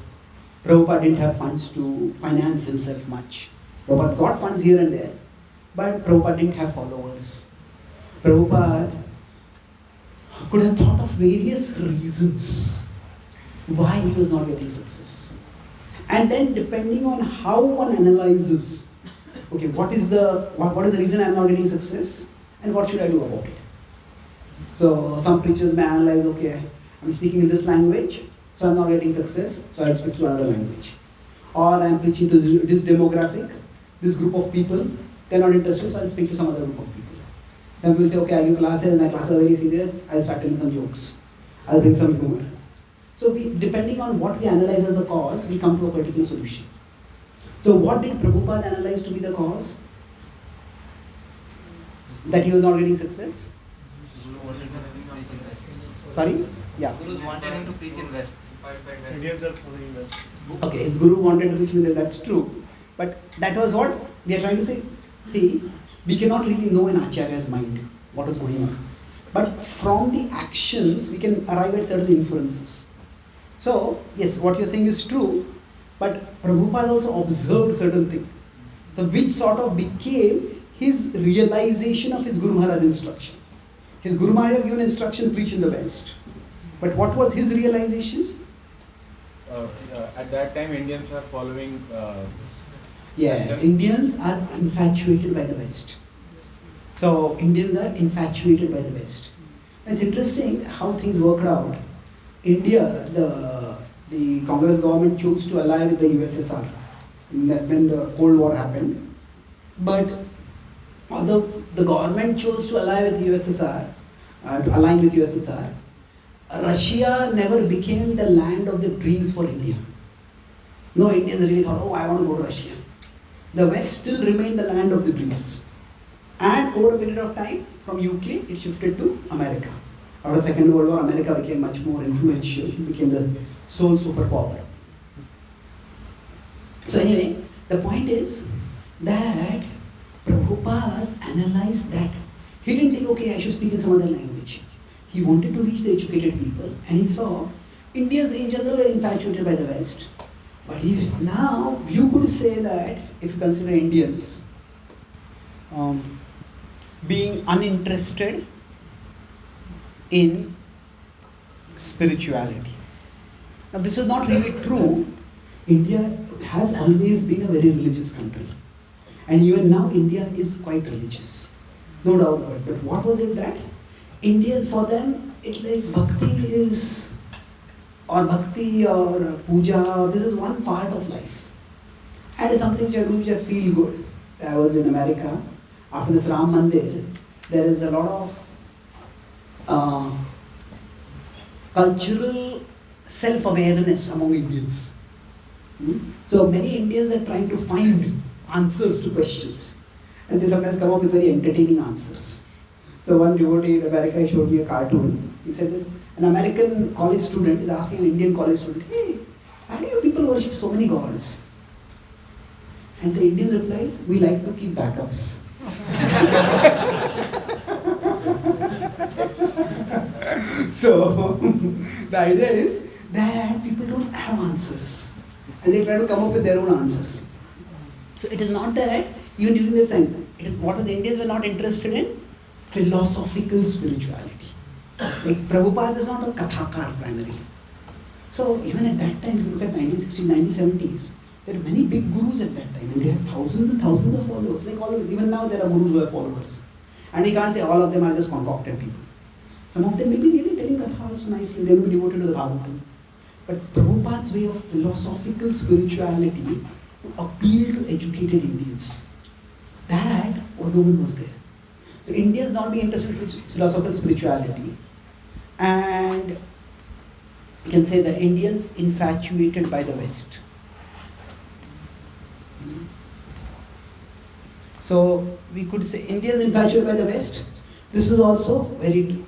Speaker 1: Prabhupada didn't have funds to finance himself much. Prabhupada got funds here and there, but Prabhupada didn't have followers. Prabhupada could have thought of various reasons why he was not getting success. And then depending on how one analyzes, okay, what is the reason I am not getting success and what should I do about it? So some preachers may analyze, okay, I'm speaking in this language, so I'm not getting success, so I'll switch to another language. Or I'm preaching to this demographic, this group of people, they're not interested, so I'll speak to some other group of people. Some people say, okay, I give classes, my classes are very serious, I'll start telling some jokes. I'll bring some humor. So depending on what we analyze as the cause, we come to a particular solution. So what did Prabhupada analyze to be the cause? That he was not getting success? Sorry? Yeah.
Speaker 3: Gurus wanted him to preach in West.
Speaker 8: Indians are following West.
Speaker 1: Okay, his guru wanted to preach in West, that's true. But that was what we are trying to say. See, we cannot really know in Acharya's mind what was going on. But from the actions, we can arrive at certain inferences. So, yes, what you're saying is true, but Prabhupada also observed certain things. So, which sort of became his realization of his Guru Maharaj's instruction. His Guru Maharaj had given instruction, preach in the West. But what was his realization?
Speaker 2: At that time, Indians are following.
Speaker 1: Yes, Indians are infatuated by the West. So, Indians are infatuated by the West. It's interesting how things worked out. India, the Congress government chose to ally with the USSR when the Cold War happened. But although the government chose to ally with USSR, to align with USSR, Russia never became the land of the dreams for India. No Indians really thought, oh, I want to go to Russia. The West still remained the land of the dreams. And over a period of time, from UK, it shifted to America. After the Second World War, America became much more influential. It became the sole superpower. So anyway, the point is that Prabhupada analyzed that. He didn't think, okay, I should speak in some other language. He wanted to reach the educated people, and he saw Indians in general were infatuated by the West. But if now you could say that if you consider Indians being uninterested in spirituality. Now this is not really true. India has always been a very religious country. And even now India is quite religious. No doubt about it. But what was it that India, for them, it's like bhakti or puja, this is one part of life. And it's something which I do which I feel good. I was in America. After this Ram Mandir, there is a lot of cultural self-awareness among Indians. So many Indians are trying to find answers to questions. And they sometimes come up with very entertaining answers. So one devotee in America showed me a cartoon. He said this, an American college student is asking an Indian college student, hey, why do you people worship so many gods? And the Indian replies, we like to keep backups. So the idea is that people don't have answers. And they try to come up with their own answers. So it is not that even during their time, it is what the Indians were not interested in? Philosophical spirituality. Like Prabhupada is not a kathakar primarily. So even at that time, if you look at 1960s, 1970s, there were many big gurus at that time and they had thousands and thousands of followers. Like even now there are gurus who have followers. And we can't say all of them are just concocted people. Some of them may be really telling kathas nicely, they will be devoted to the Bhagavatam. But Prabhupada's way of philosophical spirituality to appeal to educated Indians, that Odom was there. So Indians not being interested in philosophical spirituality, and you can say that Indians infatuated by the West. So we could say Indians infatuated by the West, This is also very true.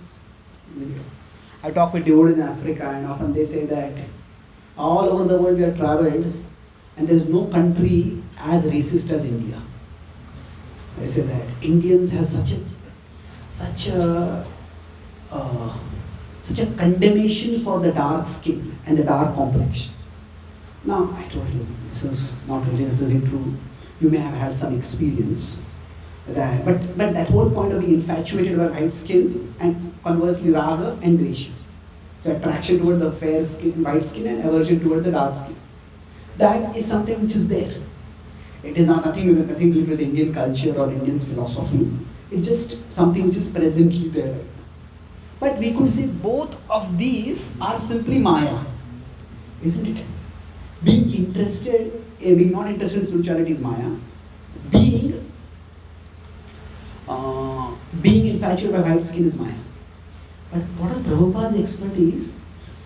Speaker 1: I talk with devotees in Africa, and often they say that all over the world we have traveled, and there is no country as racist as India. They say that Indians have such a condemnation for the dark skin and the dark complexion. Now, I told you, this is not really necessarily true. You may have had some experience that, but that whole point of being infatuated by white skin and conversely raga and dvesha. So attraction toward the fair skin, white skin, and aversion toward the dark skin. That is something which is there. It is not nothing to do with Indian culture or Indian philosophy. It's just something which is presently there. But we could say both of these are simply Maya, isn't it? Being not interested in spirituality is Maya. Being infatuated by white skin is Maya. But what was Prabhupada's expertise?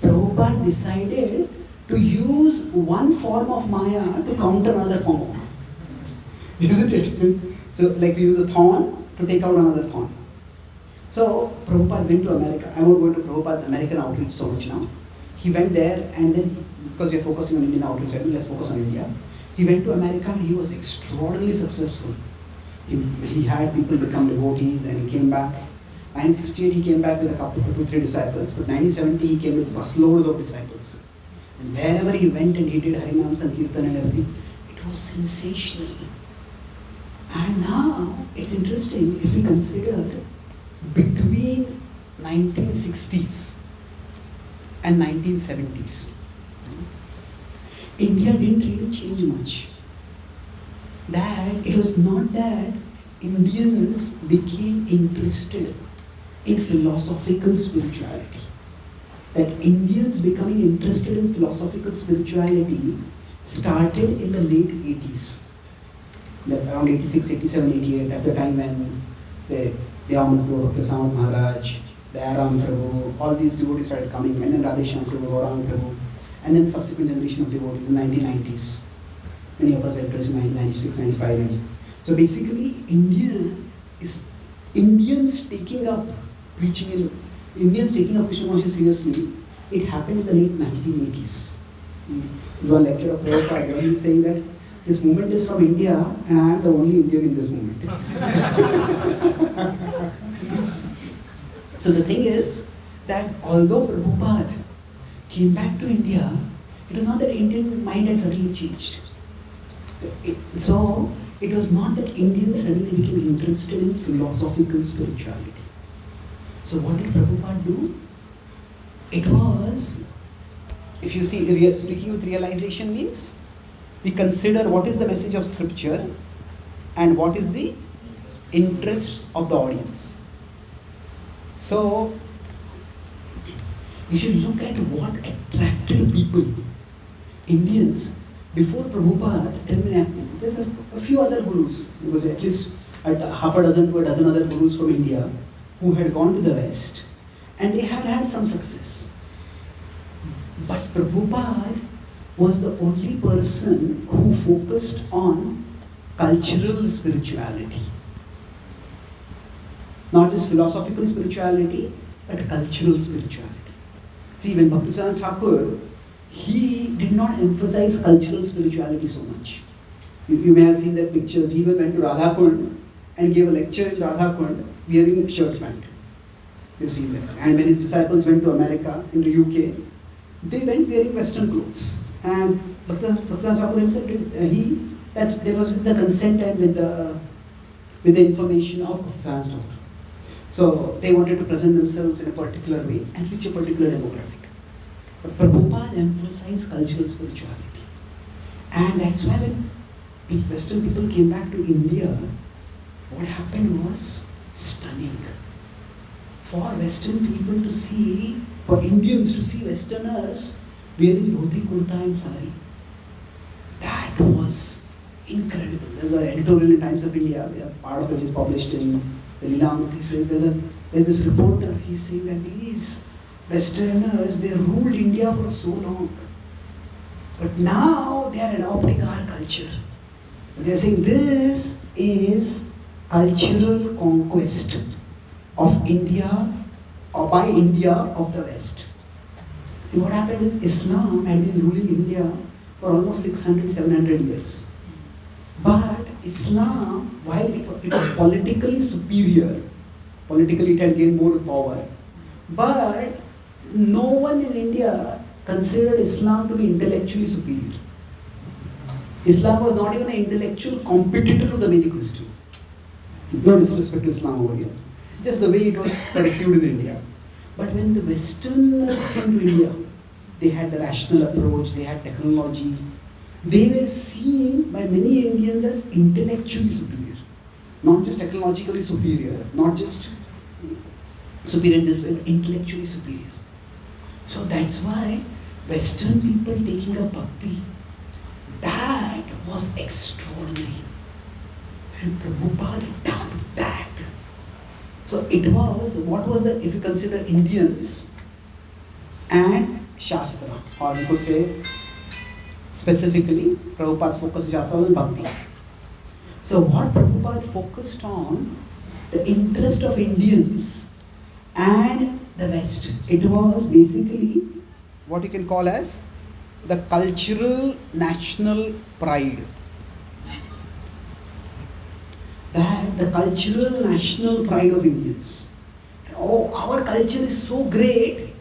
Speaker 1: Prabhupada decided to use one form of Maya to counter another form of Maya. Isn't it? So, like we use a thorn to take out another thorn. So, Prabhupada went to America. I won't go into Prabhupada's American outreach so much now. He went there, and then, because we are focusing on Indian outreach, let's focus on India. He went to America and he was extraordinarily successful. He had people become devotees, and he came back. 1968 he came back with a couple, 2-3 disciples, but 1970 he came with busloads of disciples. And wherever he went and he did Harinam Sankirtan and everything, it was sensational. And now, it's interesting if we consider between 1960s and 1970s, India didn't really change much. That it was not that Indians became interested in philosophical spirituality. That Indians becoming interested in philosophical spirituality started in the late 80s. Around 86, 87, 88, at the time when, say, the Bhaktisang Maharaj, the Aram Prabhu, all these devotees started coming, and then Radheshyam Prabhu, Gaurang Prabhu, and then subsequent generation of devotees in the 1990s. Many of us were interested in 1996, 95. So basically, Indians taking up preaching Krishna seriously, it happened in the late 1980s. There's one lecture of Prabhupada where he's saying that this movement is from India, and I am the only Indian in this movement. So the thing is that although Prabhupada came back to India, it was not that Indian mind had suddenly changed. So it was not that Indians suddenly became interested in philosophical spirituality. So what did Prabhupada do? It was, if you see, speaking with realization means, we consider what is the message of scripture and what is the interests of the audience. So, you should look at what attracted people, Indians, before Prabhupada. There's a few other gurus. There was at least half a dozen to a dozen other gurus from India who had gone to the West, and they had had some success. But Prabhupada was the only person who focused on cultural spirituality. Not just philosophical spirituality, but cultural spirituality. See, when Bhaktisiddhanta Thakur, he did not emphasize cultural spirituality so much. You may have seen their pictures. He even went to Radhakund and gave a lecture in Radhakund wearing shirt pant. You see that. And when his disciples went to America, in the UK, they went wearing Western clothes. And Bhaktisiddhanta Thakur himself there was with the consent and with the information of Bhaktisiddhanta Thakur. So they wanted to present themselves in a particular way and reach a particular demographic. But Prabhupada emphasized cultural spirituality. And that's why when Western people came back to India, what happened was stunning. For Western people to see, for Indians to see Westerners wearing dhoti, kurta and sari, that was incredible. There's an editorial in Times of India, part of it is published in the Leelamurti. Says there's this reporter, he's saying that these Westerners, they ruled India for so long. But now they are adopting our culture. They are saying this is cultural conquest. of India, or by India of the West. And what happened is Islam had been ruling India for almost 600, 700 years. But Islam, while it was politically superior, politically it had gained more power, but no one in India considered Islam to be intellectually superior. Islam was not even an intellectual competitor to the Vedic wisdom. No disrespect to Islam over here. Just the way it was perceived in India. But when the Westerners came to India, they had the rational approach, they had technology. They were seen by many Indians as intellectually superior. Not just technologically superior, not just superior in this way, but intellectually superior. So that's why Western people taking up bhakti, that was extraordinary. And Prabhupada tapped that. So it was, what was the, if you consider Indians and Shastra, or we could say specifically, Prabhupada's focus on Shastra was on bhakti. So what Prabhupada focused on, the interest of Indians and the West, it was basically what you can call as the cultural national pride. That the cultural national pride of Indians. Oh, our culture is so great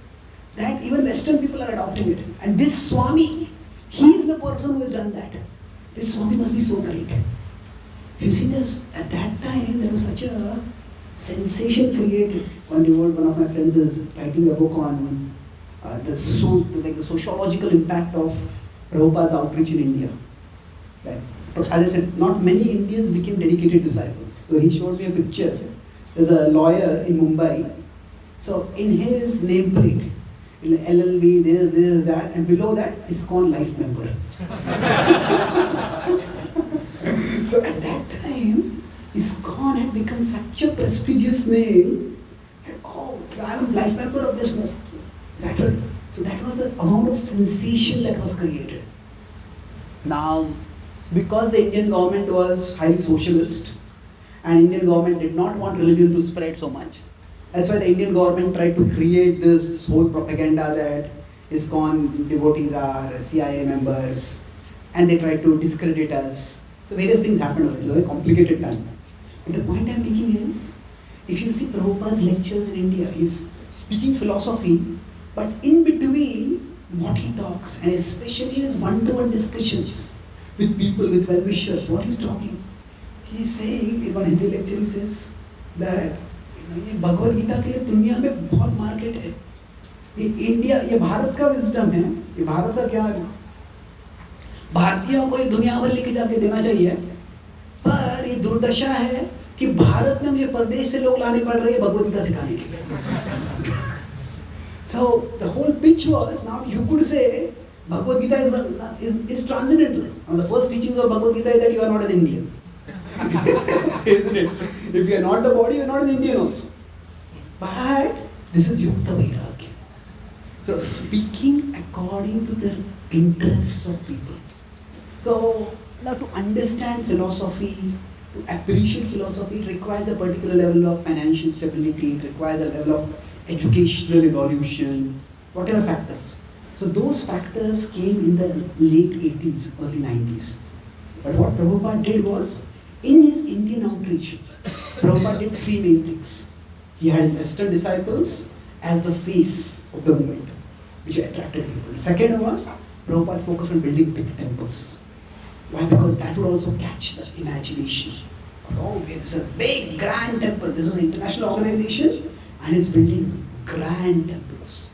Speaker 1: that even Western people are adopting it. And this Swami, he is the person who has done that. This Swami must be so great. You see, this, at that time, there was such a sensation created. One of my friends is writing a book on the sociological impact of Prabhupada's outreach in India. Right? As I said, not many Indians became dedicated disciples. So he showed me a picture. There's a lawyer in Mumbai. So in his nameplate, LLB, this, that, and below that, ISKCON life member. So at that time, ISKCON had become such a prestigious name. And, oh, I'm a life member of this movement. So that was the amount of sensation that was created. Now, because the Indian government was highly socialist, and Indian government did not want religion to spread so much, that's why the Indian government tried to create this whole propaganda that ISKCON devotees are CIA members, and they tried to discredit us. So various things happened. It was a very complicated time. But the point I'm making is, if you see Prabhupada's lectures in India, he's speaking philosophy, but in between what he talks, and especially his one-to-one discussions with people, with well-wishers, what he's talking. He's saying, in one Hindi lecture, he says that ये भगवद गीता के लिए दुनिया में बहुत market है. ये India, ये भारत का विजडम है, ये भारत का ज्ञान है. भारतीयों को ये दुनिया भर लेके जाके देना चाहिए, पर ये दुर्दशा है कि भारत में मुझे परदेश से लोग लाने पड़ रहे हैं भगवद गीता सिखाने के लिए. So the whole pitch was, now you could say Bhagavad Gita is transcendental. Now the first teachings of Bhagavad Gita is that you are not an Indian. Isn't it? If you are not the body, you are not an Indian also. But this is Yukta Vairagya. So speaking according to the interests of people. So now to understand philosophy, to appreciate philosophy, it requires a particular level of financial stability, it requires a level of educational evolution, whatever factors. So those factors came in the late 80s, early 90s. But what Prabhupada did was, in his Indian outreach, Prabhupada did three main things. He had Western disciples as the face of the movement, which attracted people. The second was, Prabhupada focused on building big temples. Why? Because that would also catch the imagination. Oh, it's a big, grand temple. This was an international organization and it's building grand temples.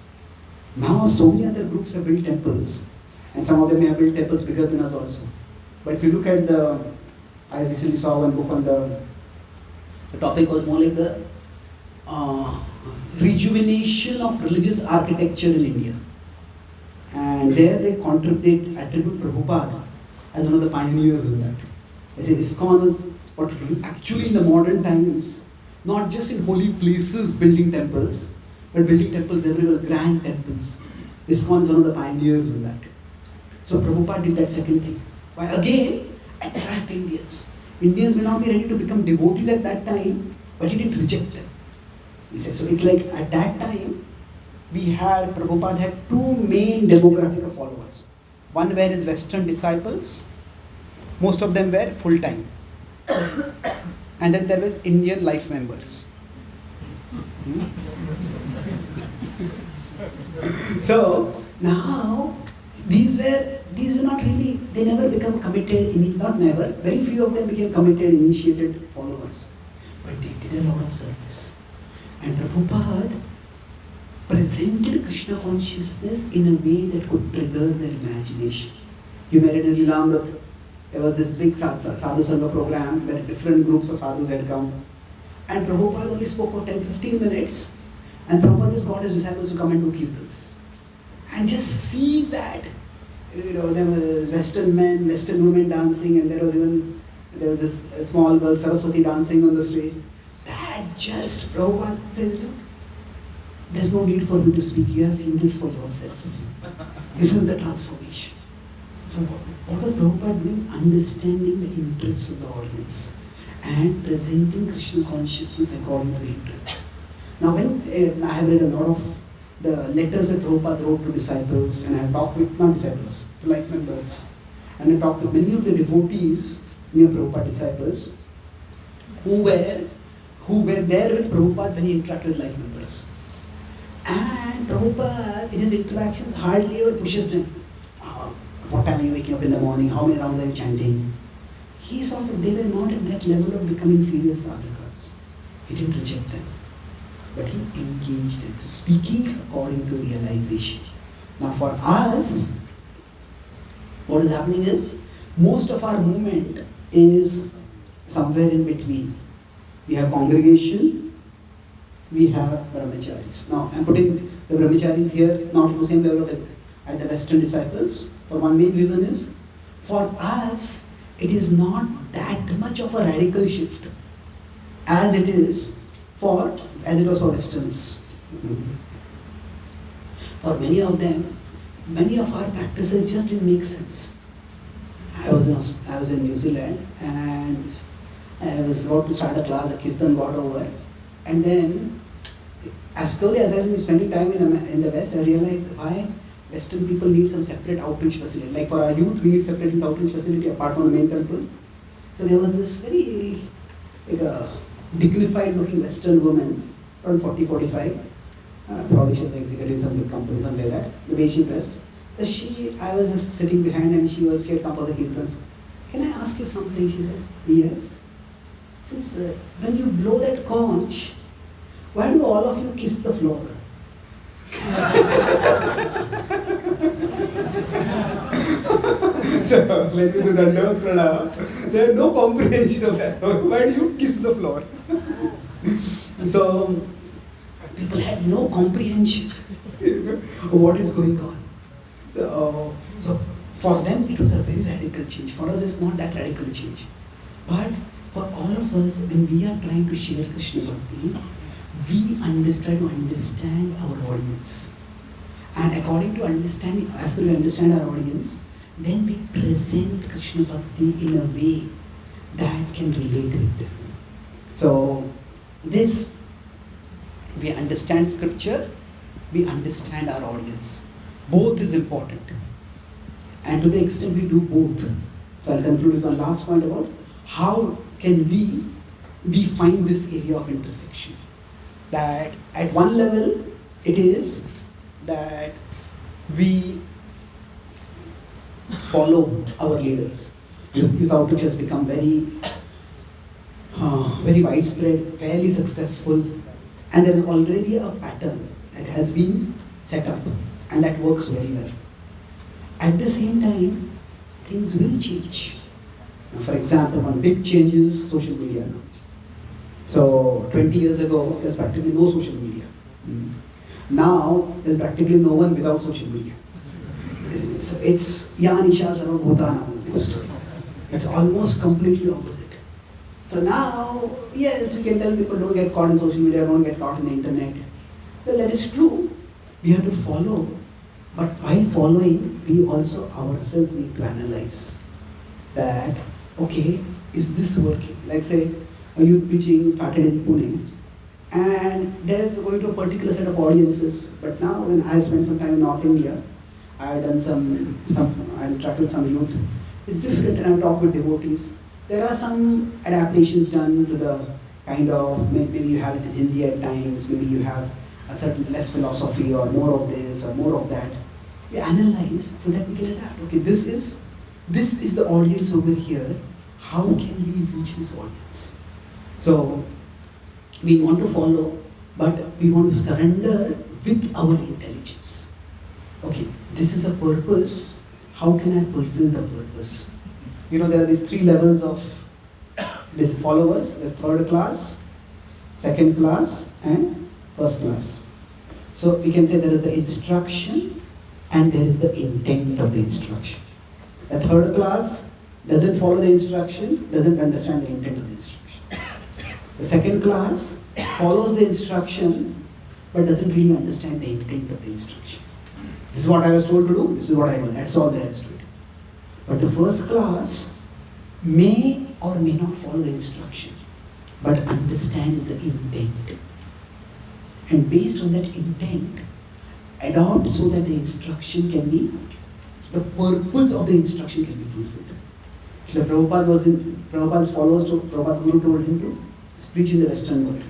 Speaker 1: Now, so many other groups have built temples, and some of them have built temples bigger than us also. But if you look at I recently saw one book on the topic was more like the rejuvenation of religious architecture in India. And there they attribute Prabhupada as one of the pioneers in that. They say ISKCON was what actually in the modern times, not just in holy places building temples, but building temples everywhere, grand temples. ISKCON is one of the pioneers in that. So Prabhupada did that second thing. Why? Again, attract Indians. Indians may not be ready to become devotees at that time, but he didn't reject them. He said, so it's like at that time, Prabhupada had two main demographic of followers. One were his Western disciples, most of them were full-time. And then there was Indian life members. So now these were not really, they never become committed, not never, very few of them became committed, initiated followers. But they did a lot of service. And Prabhupada presented Krishna consciousness in a way that could trigger their imagination. You may read in Lilamrit, there was this big sadhu sangha program where different groups of sadhus had come. And Prabhupada only spoke for 10-15 minutes. And Prabhupada just got his disciples to come and do kirtans. And just see that, there was Western men, Western women dancing, and there was this small girl, Saraswati, dancing on the stage. That just, Prabhupada says, look, there's no need for me to speak. You have seen this for yourself. This is the transformation. So what was Prabhupada doing? Understanding the interests of the audience and presenting Krishna consciousness according to the interests. Now when I have read a lot of the letters that Prabhupada wrote to disciples, and I have talked with, not disciples, to life members, and I talked with many of the devotees near Prabhupada disciples who were there with Prabhupada when he interacted with life members. And Prabhupada, in his interactions, hardly ever pushes them. What time are you waking up in the morning? How many rounds are you chanting? He saw that they were not at that level of becoming serious sadhakas. He didn't reject them, but he engaged them, speaking according to realization. Now for us, what is happening is, most of our movement is somewhere in between. We have congregation, we have brahmacharis. Now I'm putting the brahmacharis here not at the same level as the Western disciples. For one main reason is, for us, it is not that much of a radical shift as it was for Westerners. For many of them, many of our practices just didn't make sense. I was in New Zealand and I was about to start a class, the Kirtan got over, and then as slowly as I was spending time in the West, I realized why Western people need some separate outreach facility. Like for our youth, we need separate youth outreach facility apart from the main temple. So there was this very dignified looking Western woman, around 40-45. Probably she was executive in some big company, something like that. The way she dressed. So I was just sitting behind and she had come for the kirtans. Can I ask you something? She said, yes. She says, when you blow that conch, why do all of you kiss the floor? So when you do the Dandavat Pranam, there is no comprehension of that. Why do you kiss the floor? So people had no comprehension of what is going on. So for them it was a very radical change. For us it's not that radical change. But for all of us, when we are trying to share Krishna Bhakti, we try to understand our audience. And according to understanding, as per we understand our audience, then we present Krishna Bhakti in a way that can relate with them. So this, we understand scripture, we understand our audience. Both is important. And to the extent we do both. So I'll conclude with one last point about how can we find this area of intersection. That at one level, it is that we follow our leaders. Youth outreach has become very widespread, fairly successful, and there is already a pattern that has been set up and that works very well. At the same time, things will change. Now, for example, one big change is social media now. So 20 years ago, there's practically no social media. Now, there's practically no one without social media. So it's Yanisha Sarva Bhutana almost. It's almost completely opposite. So now, yes, we can tell people don't get caught in social media, don't get caught in the internet. Well, that is true. We have to follow. But while following, we also ourselves need to analyze that, okay, is this working? Like say, a youth preaching started in Pune, and they're going to a particular set of audiences. But now when I spent some time in North India, I have done I've interacted with some youth. It's different, and I've talked with devotees. There are some adaptations done to the kind of, maybe you have it in Hindi at times, maybe you have a certain less philosophy or more of this or more of that. We analyze so that we can adapt. Okay, this is the audience over here. How can we reach this audience? So we want to follow, but we want to surrender with our intelligence. Okay, this is a purpose. How can I fulfill the purpose? You know, there are these 3 levels of these followers. There's third class, second class, and first class. So we can say there is the instruction and there is the intent of the instruction. The third class doesn't follow the instruction, doesn't understand the intent of the instruction. The second class follows the instruction but doesn't really understand the intent of the instruction. This is what I was told to do, this is what I do, that's all there is to it. But the first class may or may not follow the instruction, but understands the intent. And based on that intent, adopt so that the instruction can be, the purpose of the instruction can be fulfilled. So Prabhupada's followers, Prabhupada's Guru told him to preach in the Western world.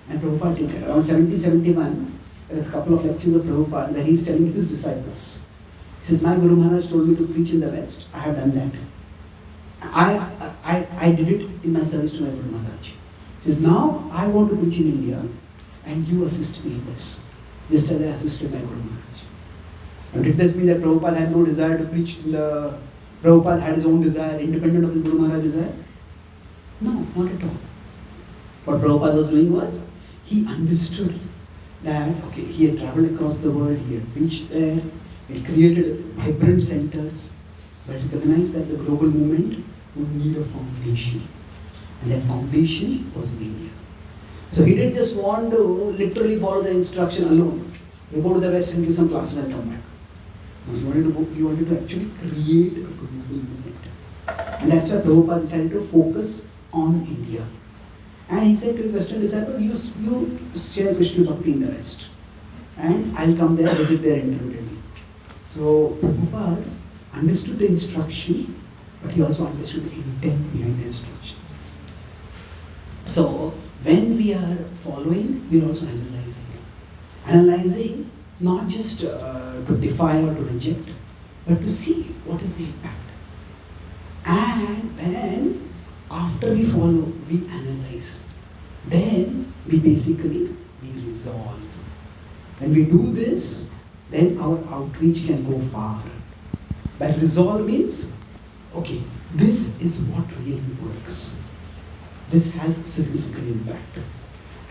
Speaker 1: And Prabhupada did that. Around 1771, there is a couple of lectures of Prabhupada where he is telling his disciples. He says, my Guru Maharaj told me to preach in the West. I have done that. I did it in my service to my Guru Maharaj. He says, now I want to preach in India and you assist me in this. Just as I assisted my Guru Maharaj. Now did this mean that Prabhupada had no desire to preach in the... Prabhupada had his own desire, independent of his Guru Maharaj's desire? No, not at all. What Prabhupada was doing was, he understood that, okay, he had traveled across the world, he had preached there, he had created vibrant centers, but he recognized that the global movement would need a foundation. And that foundation was in India. So he didn't just want to literally follow the instruction alone. You go to the West and give some classes and come back. No, he wanted to actually create a global movement. And that's why Prabhupada decided to focus on India. And he said to his Western disciples, you share Krishna Bhakti in the West. And I'll come there, visit there intermittently. So Prabhupada understood the instruction, but he also understood the intent behind the instruction. So when we are following, we are also analyzing. Analyzing not just to defy or to reject, but to see what is the impact. And then after we follow, we analyze. Then we resolve. When we do this, then our outreach can go far. But resolve means, okay, this is what really works. This has significant impact.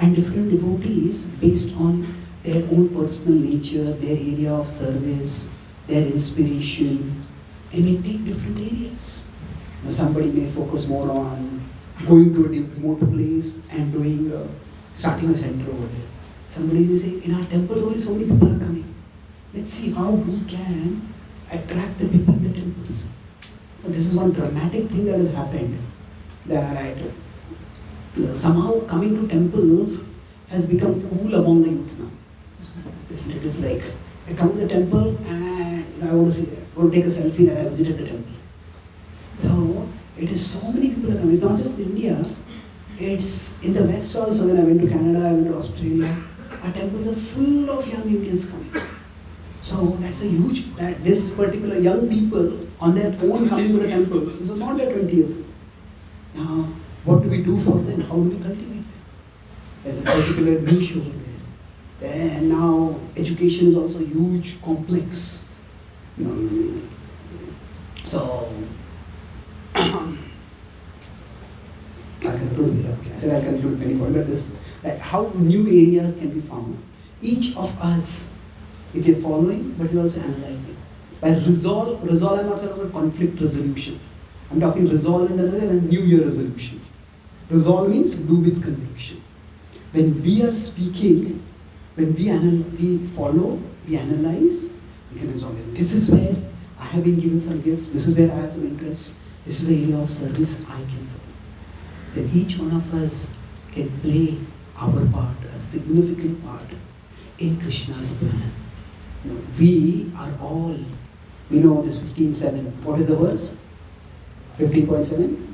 Speaker 1: And different devotees, based on their own personal nature, their area of service, their inspiration, they may take different areas. Now somebody may focus more on going to a remote place and starting a center over there. Somebody may say, in our temples only so many people are coming. Let's see how we can attract the people in the temples. But this is one dramatic thing that has happened, that somehow coming to temples has become cool among the youth now. It is like, I come to the temple and I want to take a selfie that I visited the temple. So, it is so many people are coming. It's not just in India, it's in the West also. When I went to Canada, I went to Australia, our temples are full of young Indians coming. So that's a huge, that this particular young people on their own coming to the temples, this was not there 20 years ago. Now, what do we do for them? How do we cultivate them? There's a particular niche over there. And now education is also huge, complex. So, I'll conclude here. Okay. I said I'll conclude many points, but this, that how new areas can be found. Each of us, if you're following, but you're also analyzing. By resolve, I'm not talking about conflict resolution. I'm talking resolve in the other and New Year resolution. Resolve means do with conviction. When we are speaking, when we follow, we analyze, we can resolve it. This is where I have been given some gifts, this is where I have some interests, this is the area of service I can follow. Then each one of us can play our part, a significant part in Krishna's plan. We are all, we know this 15:7. What is the verse? 15.7?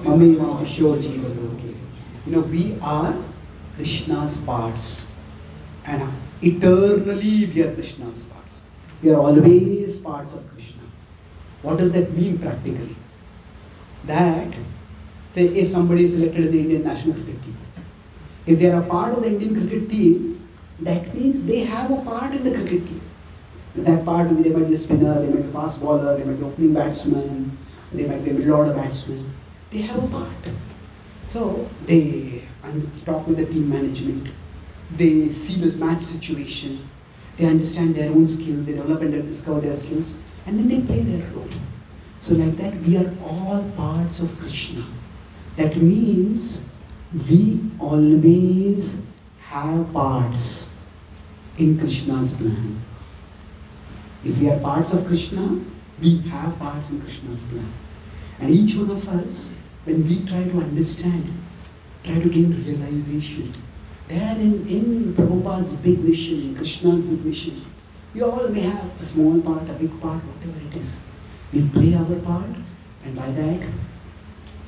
Speaker 1: Mami Mahasho Jiva Loke. We are Krishna's parts. And eternally we are Krishna's parts. We are always parts of Krishna. What does that mean practically? That, say, if somebody is selected in the Indian national cricket team, if they are a part of the Indian cricket team, that means they have a part in the cricket team. That part, they might be a spinner, they might be a fast bowler, they might be opening batsman, they might be a middle order batsman. They have a part. So they talk with the team management. They see the match situation. They understand their own skills. They develop and discover their skills, and then they play their role. So like that, we are all parts of Krishna. That means we always have parts in Krishna's plan. If we are parts of Krishna, we have parts in Krishna's plan. And each one of us, when we try to understand, try to gain realization, there in Prabhupada's big mission, in Krishna's big mission, we all may have a small part, a big part, whatever it is. We play our part, and by that,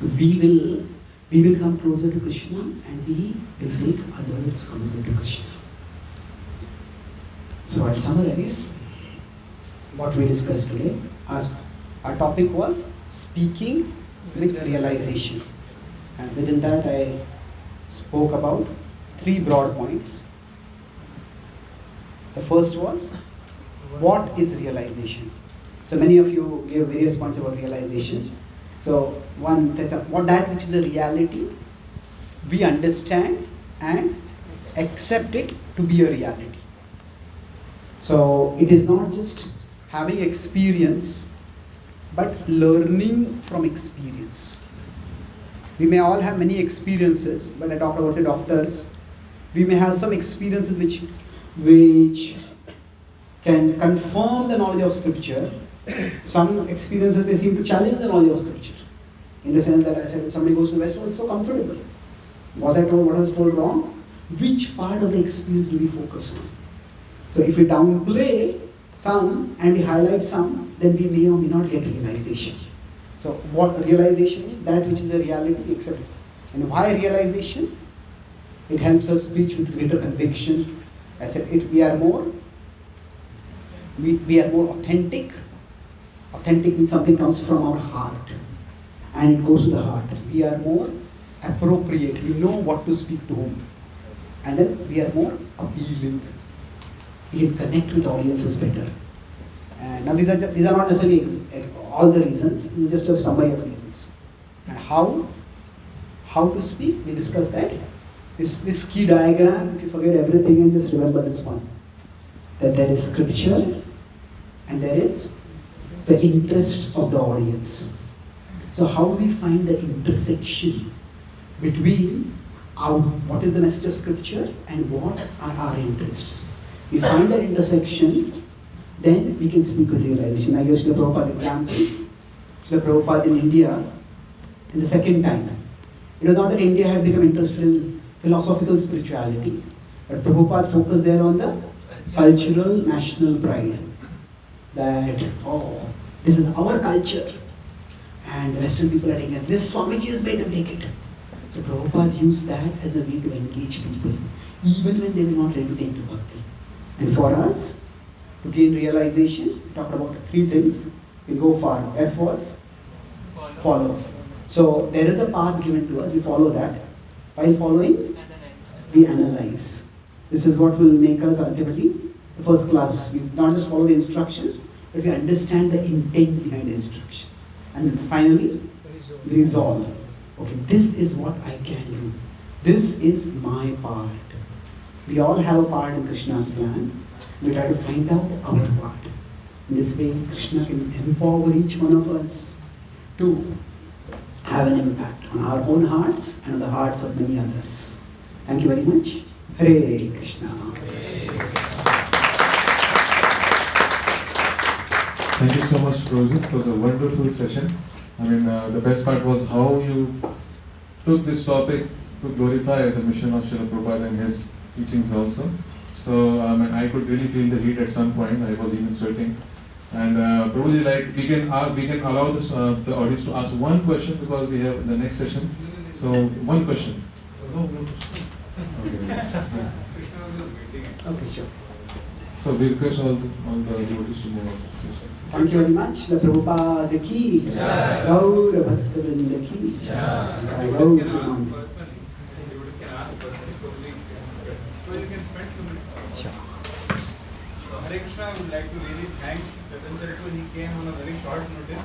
Speaker 1: we will come closer to Krishna, and we will take others closer to Krishna. So I'll summarize what we discussed today. Our topic was speaking with realization, and within that I spoke about 3 broad points. The first was, what is realization? So many of you gave various points about realization. So one, that which is a reality, we understand and accept it to be a reality. So it is not just having experience, but learning from experience. We may all have many experiences, but I talked about the doctors. We may have some experiences which can confirm the knowledge of scripture. Some experiences may seem to challenge the knowledge of scripture. In the sense that I said, if somebody goes to the West, oh, it's so comfortable. Was I told what I was told wrong? Which part of the experience do we focus on? So if we downplay some and we highlight some, then we may or may not get realization. So what realization is? That which is a reality, we accept it. And why realization? It helps us preach with greater conviction. I said we are more authentic. Authentic means something comes from our heart and it goes to the heart. We are more appropriate. We know what to speak to whom. And then we are more appealing. We can connect with audiences better. And now these are not necessarily all the reasons. This is just a summary of reasons. And how to speak? We discussed that. This key diagram, if you forget everything and just remember this one. That there is scripture and there is the interest of the audience. So how do we find the intersection between what is the message of scripture and what are our interests? We find that intersection, then we can speak with realization. I used Srila Prabhupada's example. Srila Prabhupada in India, in the second time. It was not that India had become interested in philosophical spirituality, but Prabhupada focused there on the cultural national pride. That, this is our culture. And the Western people are taking it. This Swamiji is made to take it. So Prabhupada used that as a way to engage people, even when they were not ready to take to bhakti. And for us, to gain realization, we talked about 3 things. We'll go far. F was follow. So there is a path given to us, we follow that. While following, we analyze. This is what will make us ultimately the first class. We not just follow the instruction, but we understand the intent behind the instruction. And then finally, resolve. Okay, this is what I can do. This is my part. We all have a part in Krishna's plan. We try to find out our part. In this way, Krishna can empower each one of us to have an impact on our own hearts and on the hearts of many others. Thank you very much. Hare Krishna.
Speaker 7: Thank you so much, Rohit. It was a wonderful session. I mean, the best part was how you took this topic to glorify the mission of Srila Prabhupada and his teachings also. So and I could really feel the heat at some point. I was even sweating. And probably like we can allow this, the audience to ask one question because we have the next session. So one question.
Speaker 1: Okay, sure.
Speaker 7: So we request all the devotees to move on. Yes.
Speaker 1: Thank you very much. The Prabhupada ki jai. Gaur Bhakta Vrinda ki jai. Gaur Premanand.
Speaker 2: Personally, devotees can ask personally, probably so you can spend 2 minutes.
Speaker 1: Sure.
Speaker 2: So Hare Krishna, I would like to really thank Chaitanya Charan. He came on a very short notice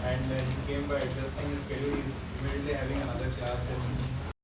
Speaker 2: and he came by adjusting his schedule. He's immediately having another class and